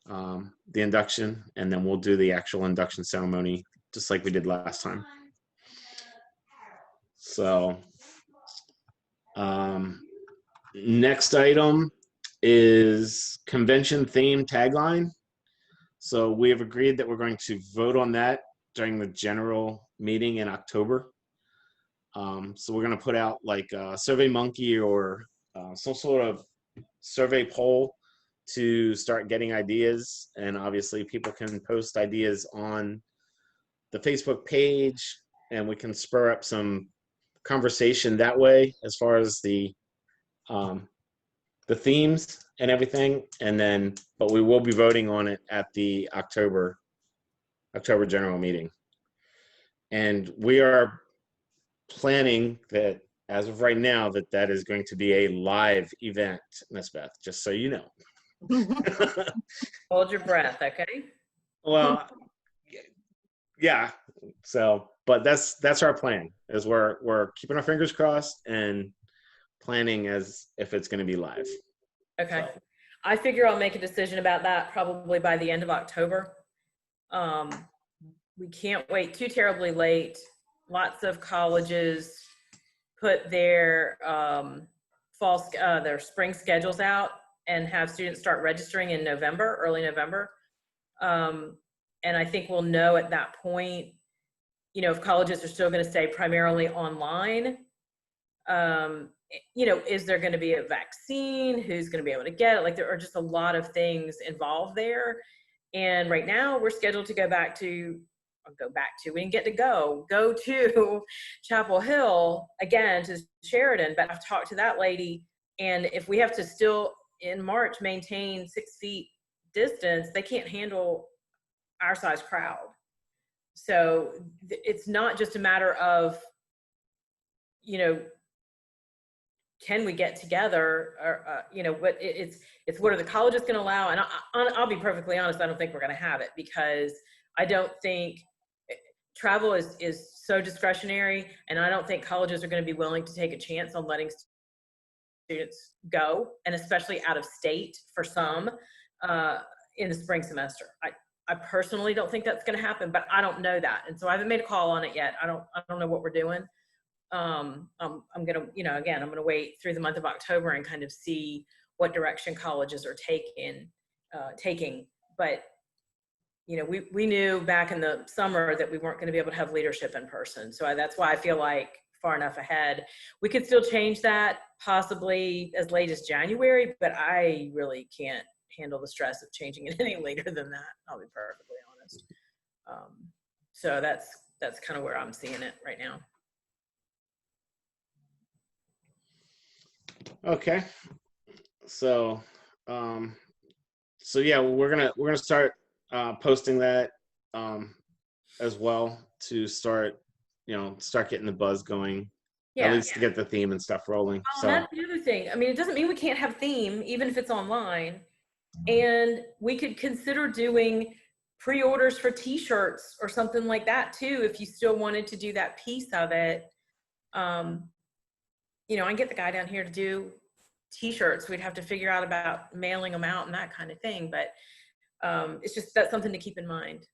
A: the induction, and then we'll do the actual induction ceremony just like we did last time. So next item is convention theme tagline. So we have agreed that we're going to vote on that during the general meeting in October. So we're going to put out like a SurveyMonkey or some sort of survey poll to start getting ideas. And obviously people can post ideas on the Facebook page and we can spur up some conversation that way as far as the themes and everything. And then, but we will be voting on it at the October general meeting. And we are planning that as of right now that is going to be a live event, Miss Beth, just so you know.
C: Hold your breath, okay?
A: Well, yeah. So, but that's our plan, is we're keeping our fingers crossed and planning as if it's going to be live.
C: Okay.
A: So.
C: I figure I'll make a decision about that probably by the end of October. We can't wait too terribly late. Lots of colleges put their their spring schedules out and have students start registering in November, early November. And I think we'll know at that point, you know, if colleges are still going to stay primarily online. You know, is there going to be a vaccine? Who's going to be able to get it? Like, there are just a lot of things involved there. And right now we're scheduled to we didn't get to go to Chapel Hill again to Sheridan, but I've talked to that lady, and if we have to still in March maintain 6 feet distance, they can't handle our size crowd. So it's not just a matter of, you know, can we get together, or you know, what it's what are the colleges going to allow? And I'll be perfectly honest, I don't think we're going to have it, because I don't think travel is so discretionary, and I don't think colleges are going to be willing to take a chance on letting students go, and especially out of state for some in the spring semester. I personally don't think that's going to happen, but I don't know that, and so I haven't made a call on it yet. I don't know what we're doing. I'm gonna, you know, again, I'm gonna wait through the month of October and kind of see what direction colleges are taking. But you know, we knew back in the summer that we weren't going to be able to have leadership in person. So that's why I feel like far enough ahead. We could still change that possibly as late as January, but I really can't handle the stress of changing it any later than that. I'll be perfectly honest. So that's kind of where I'm seeing it right now.
A: Okay. So yeah, we're gonna start posting that as well to start getting the buzz going. Yeah. At least to get the theme and stuff rolling.
C: So that's the other thing. I mean, it doesn't mean we can't have theme, even if it's online. And we could consider doing pre-orders for t-shirts or something like that too, if you still wanted to do that piece of it. You know, I get the guy down here to do t-shirts. We'd have to figure out about mailing them out and that kind of thing, but it's just, that's something to keep in mind.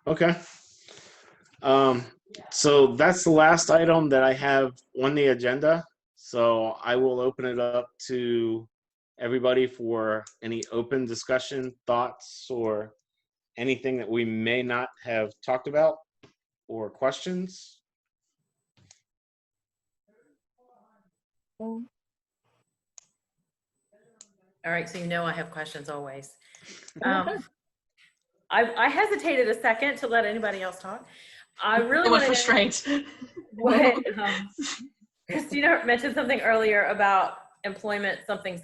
A: Okay. So that's the last item that I have on the agenda. So I will open it up to everybody for any open discussion, thoughts, or anything that we may not have talked about, or questions.
C: All right, so you know I have questions always. I hesitated a second to let anybody else talk. I really want to
H: restraint.
C: What Christina mentioned something earlier about employment something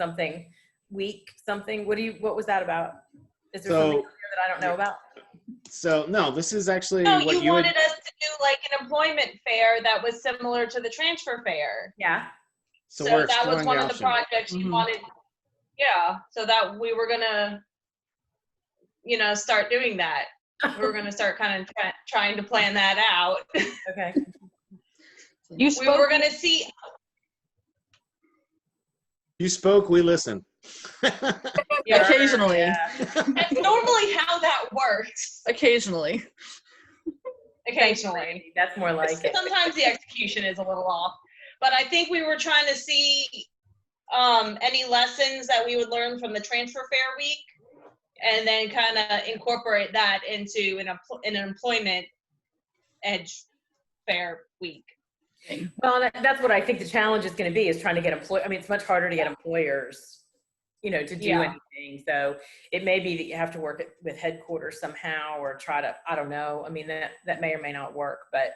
C: week something. What was that about? Is there something that I don't know about?
A: So no, this is actually
G: what you wanted us to do, like an employment fair that was similar to the transfer fair.
C: Yeah.
A: So
G: that was one of the projects you wanted. Yeah. So that we were gonna, you know, start doing that. We were gonna start kind of trying to plan that out.
C: Okay.
G: We were gonna see.
A: You spoke, we listened.
H: Yeah, occasionally.
G: Yeah. That's normally how that works.
H: Occasionally.
C: That's more like it.
G: Sometimes the execution is a little off. But I think we were trying to see any lessons that we would learn from the transfer fair week, and then kind of incorporate that into an employment edge fair week.
C: Well, that's what I think the challenge is going to be, is trying to get I mean, it's much harder to get employers, you know, to do anything. So it may be that you have to work with headquarters somehow, or try to, I don't know. I mean, that may or may not work, but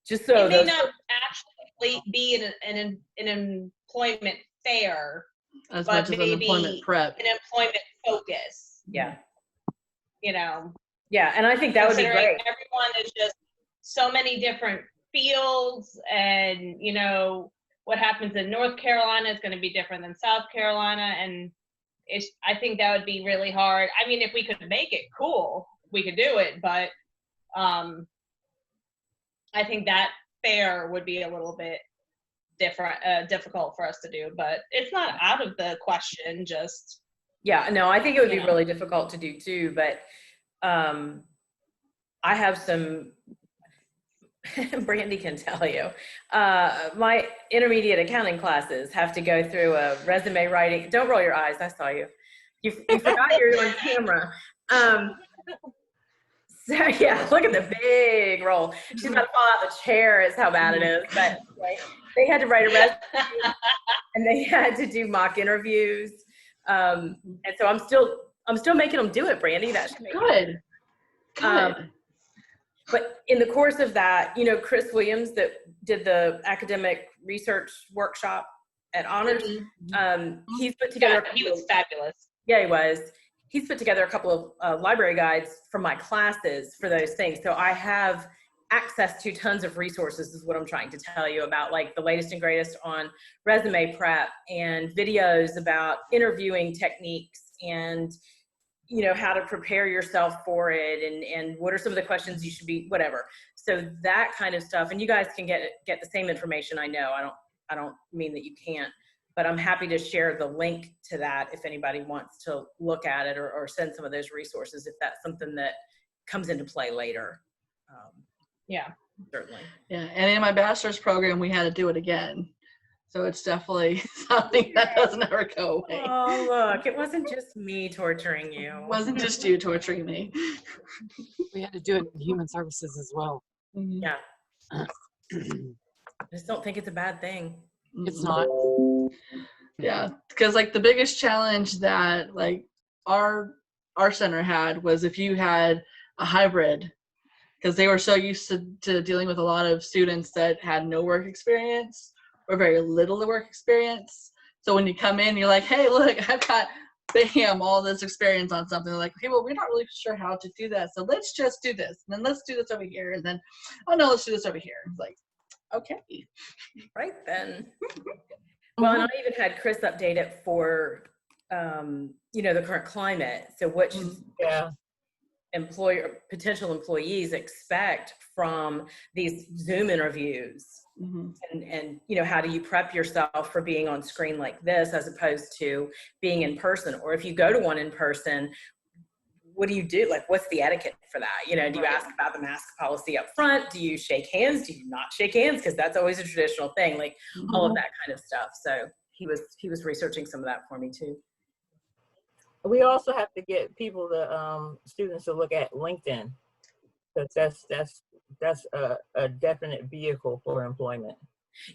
C: just so
G: it may not actually be an employment fair,
H: as much as an employment prep,
G: an employment focus.
C: Yeah.
G: You know.
C: Yeah, and I think that would be great.
G: Everyone is just so many different fields, and you know what happens in North Carolina is going to be different than South Carolina, and I think that would be really hard. I mean, if we could make it cool, we could do it, but I think that fair would be a little bit difficult for us to do, but it's not out of the question. Just
C: yeah, no, I think it would be really difficult to do too, but I have some. Brandy can tell you. My intermediate accounting classes have to go through a resume writing. Don't roll your eyes. I saw you. You forgot you're on camera. So yeah, look at the big roll. She's about to fall out the chair is how bad it is. But they had to write a resume and they had to do mock interviews. And so I'm still making them do it, Brandy. That should make
H: Good.
C: But in the course of that, you know, Chris Williams that did the academic research workshop at Honors, he's put together.
G: He was fabulous.
C: Yeah, he was. He's put together a couple of library guides for my classes for those things. So I have access to tons of resources is what I'm trying to tell you about, like the latest and greatest on resume prep and videos about interviewing techniques and, you know, how to prepare yourself for it and what are some of the questions you should be, whatever. So that kind of stuff. And you guys can get the same information. I know I don't mean that you can't, but I'm happy to share the link to that if anybody wants to look at it or send some of those resources if that's something that comes into play later.
G: Yeah,
C: certainly.
H: Yeah, and in my bachelor's program, we had to do it again. So it's definitely something that doesn't ever go away.
C: Oh, look, it wasn't just me torturing you.
H: It wasn't just you torturing me.
L: We had to do it in human services as well.
C: Yeah. I just don't think it's a bad thing.
L: It's not.
H: Yeah, because like the biggest challenge that like our center had was if you had a hybrid, because they were so used to dealing with a lot of students that had no work experience or very little work experience. So when you come in, you're like, hey, look, I've got bam, all this experience on something. They're like, okay, well, we're not really sure how to do that. So let's just do this. And then let's do this over here. And then, oh no, let's do this over here. It's like, okay.
C: Right then. Well, and I even had Chris update it for, you know, the current climate. So what potential employees expect from these Zoom interviews. And you know, how do you prep yourself for being on screen like this as opposed to being in person? Or if you go to one in person, what do you do? Like, what's the etiquette for that? You know, do you ask about the mask policy up front? Do you shake hands? Do you not shake hands? Because that's always a traditional thing, like all of that kind of stuff. So he was researching some of that for me too.
D: We also have to get people students to look at LinkedIn, because that's a definite vehicle for employment.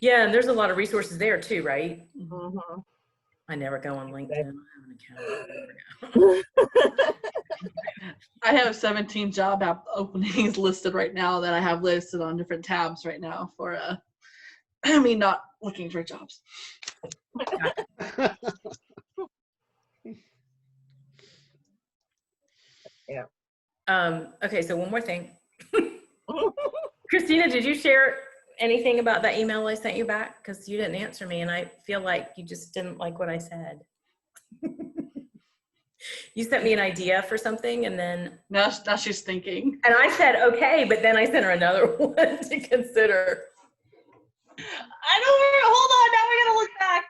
C: Yeah, and there's a lot of resources there too, right? I never go on LinkedIn. I have an account.
H: I have 17 job app openings listed right now that I have listed on different tabs right now for me not looking for jobs.
D: Yeah.
C: Okay, so one more thing. Christina, did you share anything about that email I sent you back? Because you didn't answer me, and I feel like you just didn't like what I said. You sent me an idea for something, and then
H: now she's thinking.
C: And I said okay, but then I sent her another one to consider.
G: I don't remember. Hold on, now we gotta look back.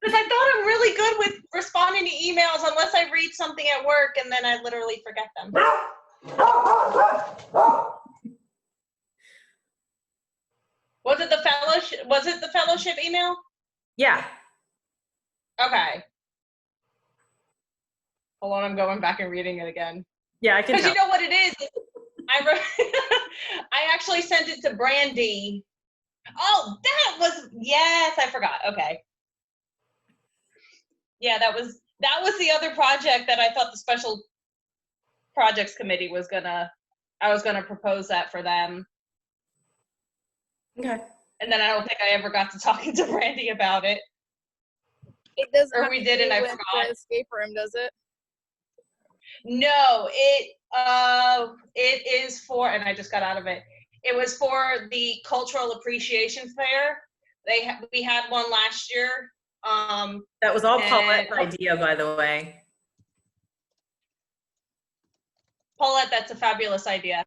G: Because I thought I'm really good with responding to emails unless I read something at work and then I literally forget them. Was it the fellowship email?
C: Yeah.
G: Okay. Hold on, I'm going back and reading it again.
C: Yeah, I can.
G: Because you know what it is? I actually sent it to Brandy. Oh, yes, I forgot. Okay. Yeah, that was the other project that I thought the special projects committee I was gonna propose that for them.
C: Okay.
G: And then I don't think I ever got to talking to Brandy about it.
K: It doesn't.
G: Or we did and I
K: with
G: forgot.
K: the escape room, does it?
G: No, it is for, and I just got out of it. It was for the Cultural Appreciation Fair. We had one last year.
C: That was all Paulette's idea, by the way.
G: Paulette, that's a fabulous idea.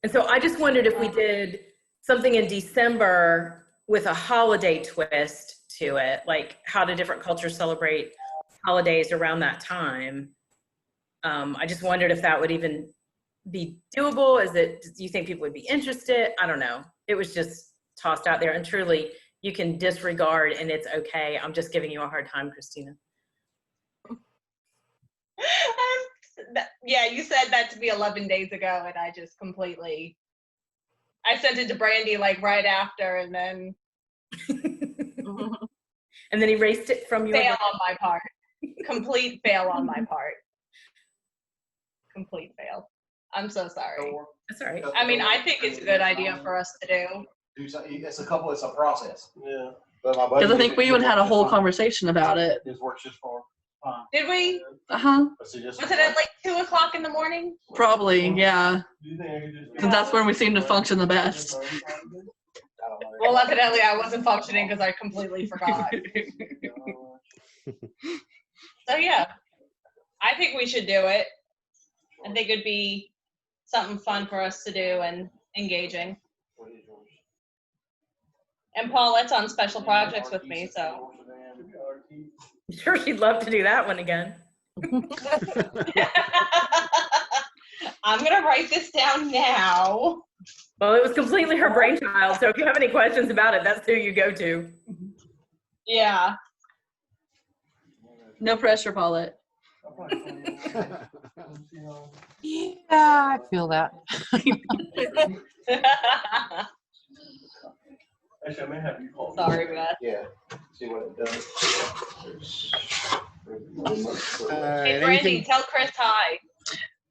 C: And so I just wondered if we did something in December with a holiday twist to it, like how do different cultures celebrate holidays around that time. I just wondered if that would even be doable. Do you think people would be interested? I don't know. It was just tossed out there, and truly you can disregard and it's okay. I'm just giving you a hard time, Christina.
G: Yeah, you said that to me 11 days ago, and I just completely, I sent it to Brandy like right after, and then
C: and then erased it from your
G: fail on my part. Complete fail on my part. Complete fail. I'm so sorry.
C: That's all right.
G: I mean, I think it's a good idea for us to do.
M: It's a process.
N: Yeah.
H: Because I think we even had a whole conversation about it.
N: His work's just for.
G: Did we?
H: Uh-huh.
G: Was it at like 2:00 in the morning?
H: Probably, yeah. Because that's when we seem to function the best.
G: Well, evidently I wasn't functioning because I completely forgot. So yeah, I think we should do it. I think it'd be something fun for us to do and engaging. And Paulette's on special projects with me, so.
C: I'm sure she'd love to do that one again.
G: I'm gonna write this down now.
C: Well, it was completely her brainchild, so if you have any questions about it, that's who you go to.
G: Yeah.
H: No pressure, Paulette.
L: Yeah, I feel that.
N: Actually, I may have you call.
G: Sorry, Beth.
N: Yeah. See what it does.
G: Hey, Brandy, tell Chris hi.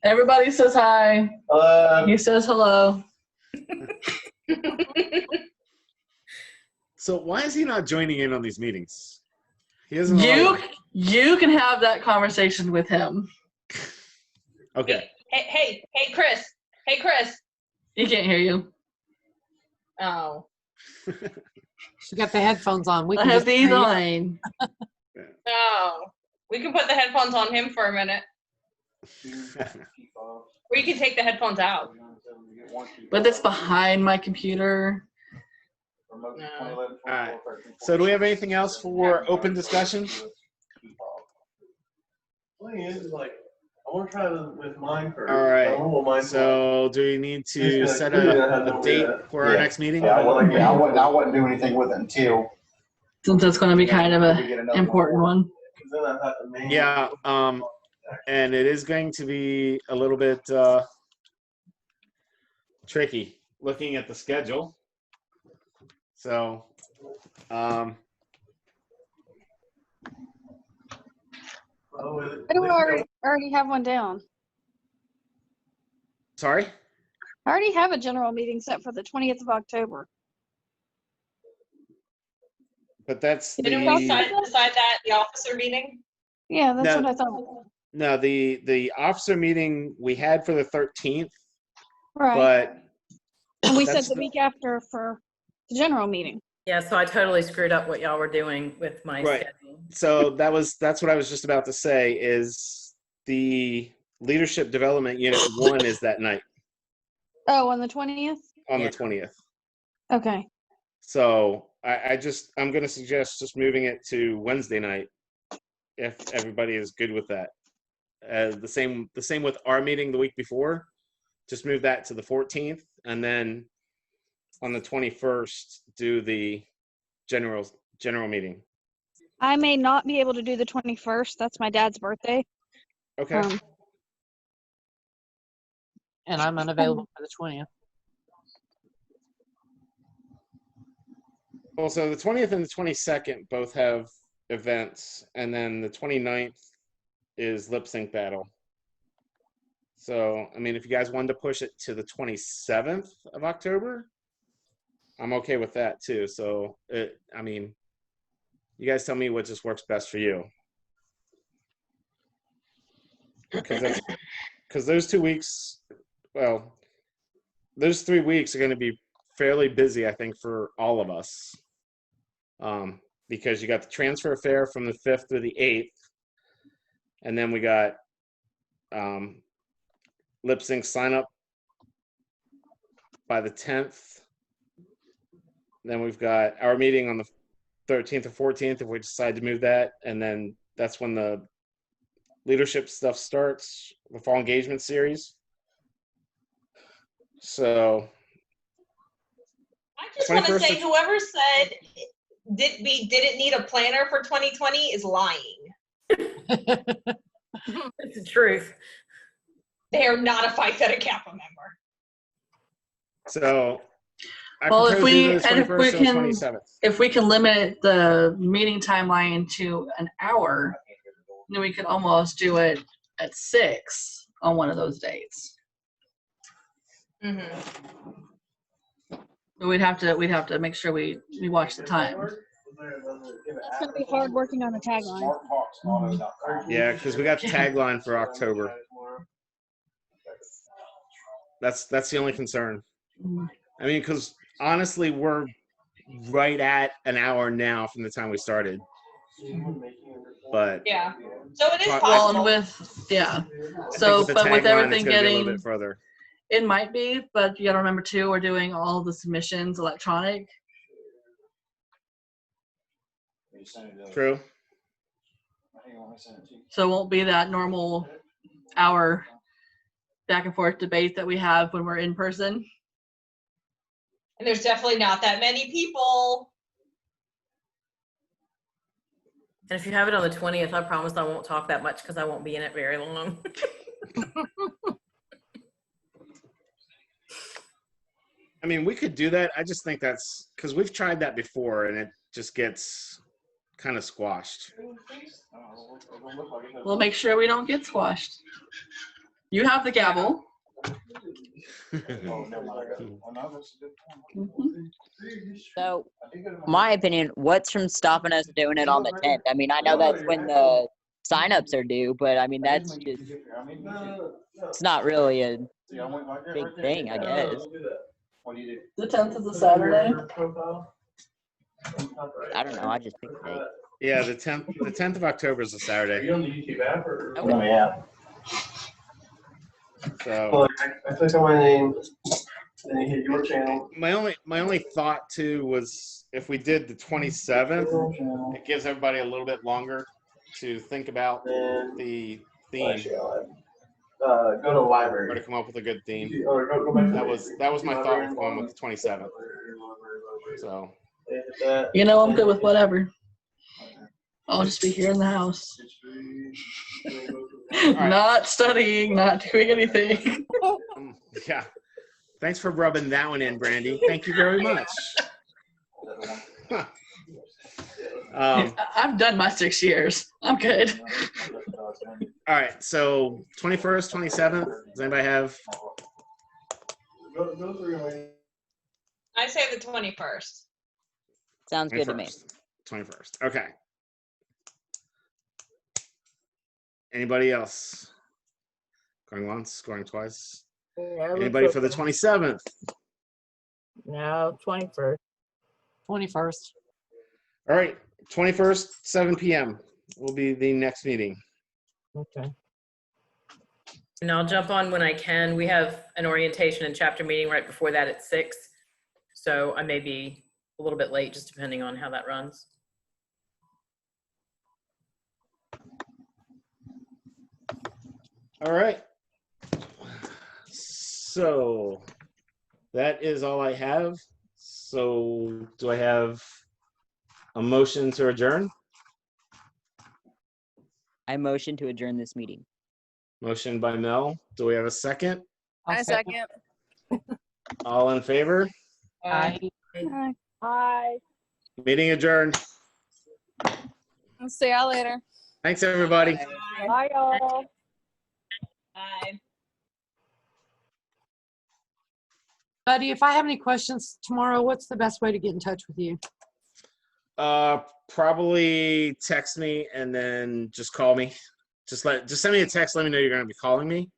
H: Everybody says hi. He says hello.
A: So why is he not joining in on these meetings? He doesn't.
H: You can have that conversation with him.
A: Okay.
G: Hey, Chris. Hey, Chris.
H: He can't hear you.
G: Oh.
L: She got the headphones on. We
H: I
L: can
H: have
L: just
H: these
L: hear you.
H: on.
G: Oh. We can put the headphones on him for a minute. Or you can take the headphones out.
H: But it's behind my computer.
A: All right. So do we have anything else for open discussion?
N: I want to try with mine first.
A: All right. So do we need to set a date for our next meeting?
M: Yeah, I wouldn't do anything with it until.
H: Since it's going to be kind of an important one.
A: Yeah. And it is going to be a little bit tricky looking at the schedule. So,
I: I do already have one down.
A: Sorry?
I: I already have a general meeting set for the 20th of October.
A: But that's
G: Didn't we decide that the officer meeting?
I: Yeah, that's what I thought.
A: No, the officer meeting we had for the 13th.
I: Right.
A: But
I: and we said the week after for the general meeting.
C: Yeah, so I totally screwed up what y'all were doing with my schedule.
A: So that's what I was just about to say is the Leadership Development Unit 1 is that night.
I: Oh, on the 20th?
A: On the 20th.
I: Okay.
A: So I'm going to suggest just moving it to Wednesday night if everybody is good with that. The same with our meeting the week before. Just move that to the 14th, and then on the 21st do the general meeting.
I: I may not be able to do the 21st. That's my dad's birthday.
A: Okay.
L: And I'm unavailable for the 20th.
A: Well, so the 20th and the 22nd both have events, and then the 29th is lip sync battle. So, I mean, if you guys wanted to push it to the 27th of October, I'm okay with that too. So, you guys tell me what just works best for you. Because those 2 weeks, well, those 3 weeks are going to be fairly busy, I think, for all of us. Because you got the transfer fair from the 5th to the 8th, and then we got lip sync sign up by the 10th, then we've got our meeting on the 13th or 14th if we decide to move that, and then that's when the leadership stuff starts, the fall engagement series. So
G: I just want to
A: 21st
G: say,
A: of-
G: whoever said we didn't need a planner for 2020 is lying.
C: It's the truth.
G: They are not a Phi Theta Kappa member.
A: So I
H: Well, if
A: propose
H: we
A: either the
H: and if we
A: 21st or the
H: can
A: 27th.
H: limit the meeting timeline to an hour, then we could almost do it at 6 on one of those dates.
G: Mm-hmm.
H: But we'd have to make sure we watch the time.
I: That's gonna be hard working on the tagline.
A: Yeah, because we got the tagline for October. That's the only concern. I mean, because honestly, we're right at an hour now from the time we started. But
G: Yeah. So it is
A: Well,
G: possible.
H: Well,
A: I
H: so
A: think with the
H: but with
A: tagline,
H: everything
A: it's gonna be a
H: getting,
A: little bit further.
H: it might be, but you got to remember too, we're doing all the submissions electronic.
A: True.
H: So it won't be that normal hour back and forth debate that we have when we're in person.
G: And there's definitely not that many people.
C: And if you have it on the 20th, I promise I won't talk that much because I won't be in it very long.
A: I mean, we could do that. I just think that's because we've tried that before and it just gets kind of squashed.
H: We'll make sure we don't get squashed. You have the gavel.
J: So, my opinion, what's from stopping us doing it on the 10th? I mean, I know that's when the signups are due, but I mean, that's just, it's not really a big thing, I guess.
H: The 10th is a Saturday.
J: I don't know, I just picked a date.
A: Yeah, the 10th of October is a Saturday.
N: You on the YouTube app or?
J: Okay.
M: Yeah.
A: So
N: I click on my name, then you hit your channel.
A: my only thought too was if we did the 27th, it gives everybody a little bit longer to think about the theme
N: Go to the
A: or
N: library.
A: to come up with a good theme.
N: Or go back to
A: That was my thought with going with the 27th. So
H: You know, I'm good with whatever. I'll just be here in the house.
A: right.
H: Not studying, not doing anything.
A: Yeah. Thanks for rubbing that one in, Brandy. Thank you very much. Huh.
H: I've done my 6 years. I'm good.
A: All right. So 21st, 27th. Does anybody have?
G: I say the 21st.
J: Sounds good to me.
A: 21st. Okay. Anybody else? Going once, going twice.
D: Yeah,
A: Anybody for the 27th?
D: No, 21st.
L: 21st.
A: All right. 21st, 7 p.m. will be the next meeting.
D: Okay.
C: And I'll jump on when I can. We have an orientation and chapter meeting right before that at 6. So I may be a little bit late, just depending on how that runs.
A: All right. So that is all I have. So do I have a motion to adjourn?
J: I motion to adjourn this meeting.
A: Motion by Mel. Do we have a second?
K: I second.
A: All in favor?
L: Aye.
K: Hi.
A: Meeting adjourned.
K: I'll see y'all later.
A: Thanks, everybody.
F: Bye, y'all.
G: Bye.
L: Buddy, if I have any questions tomorrow, what's the best way to get in touch with you?
A: Probably text me and then just call me. Just send me a text. Let me know you're going to be calling me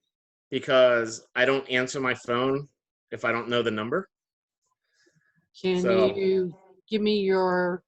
A: because I don't answer my phone if I don't know the number.
L: Can
A: So-
L: you give me your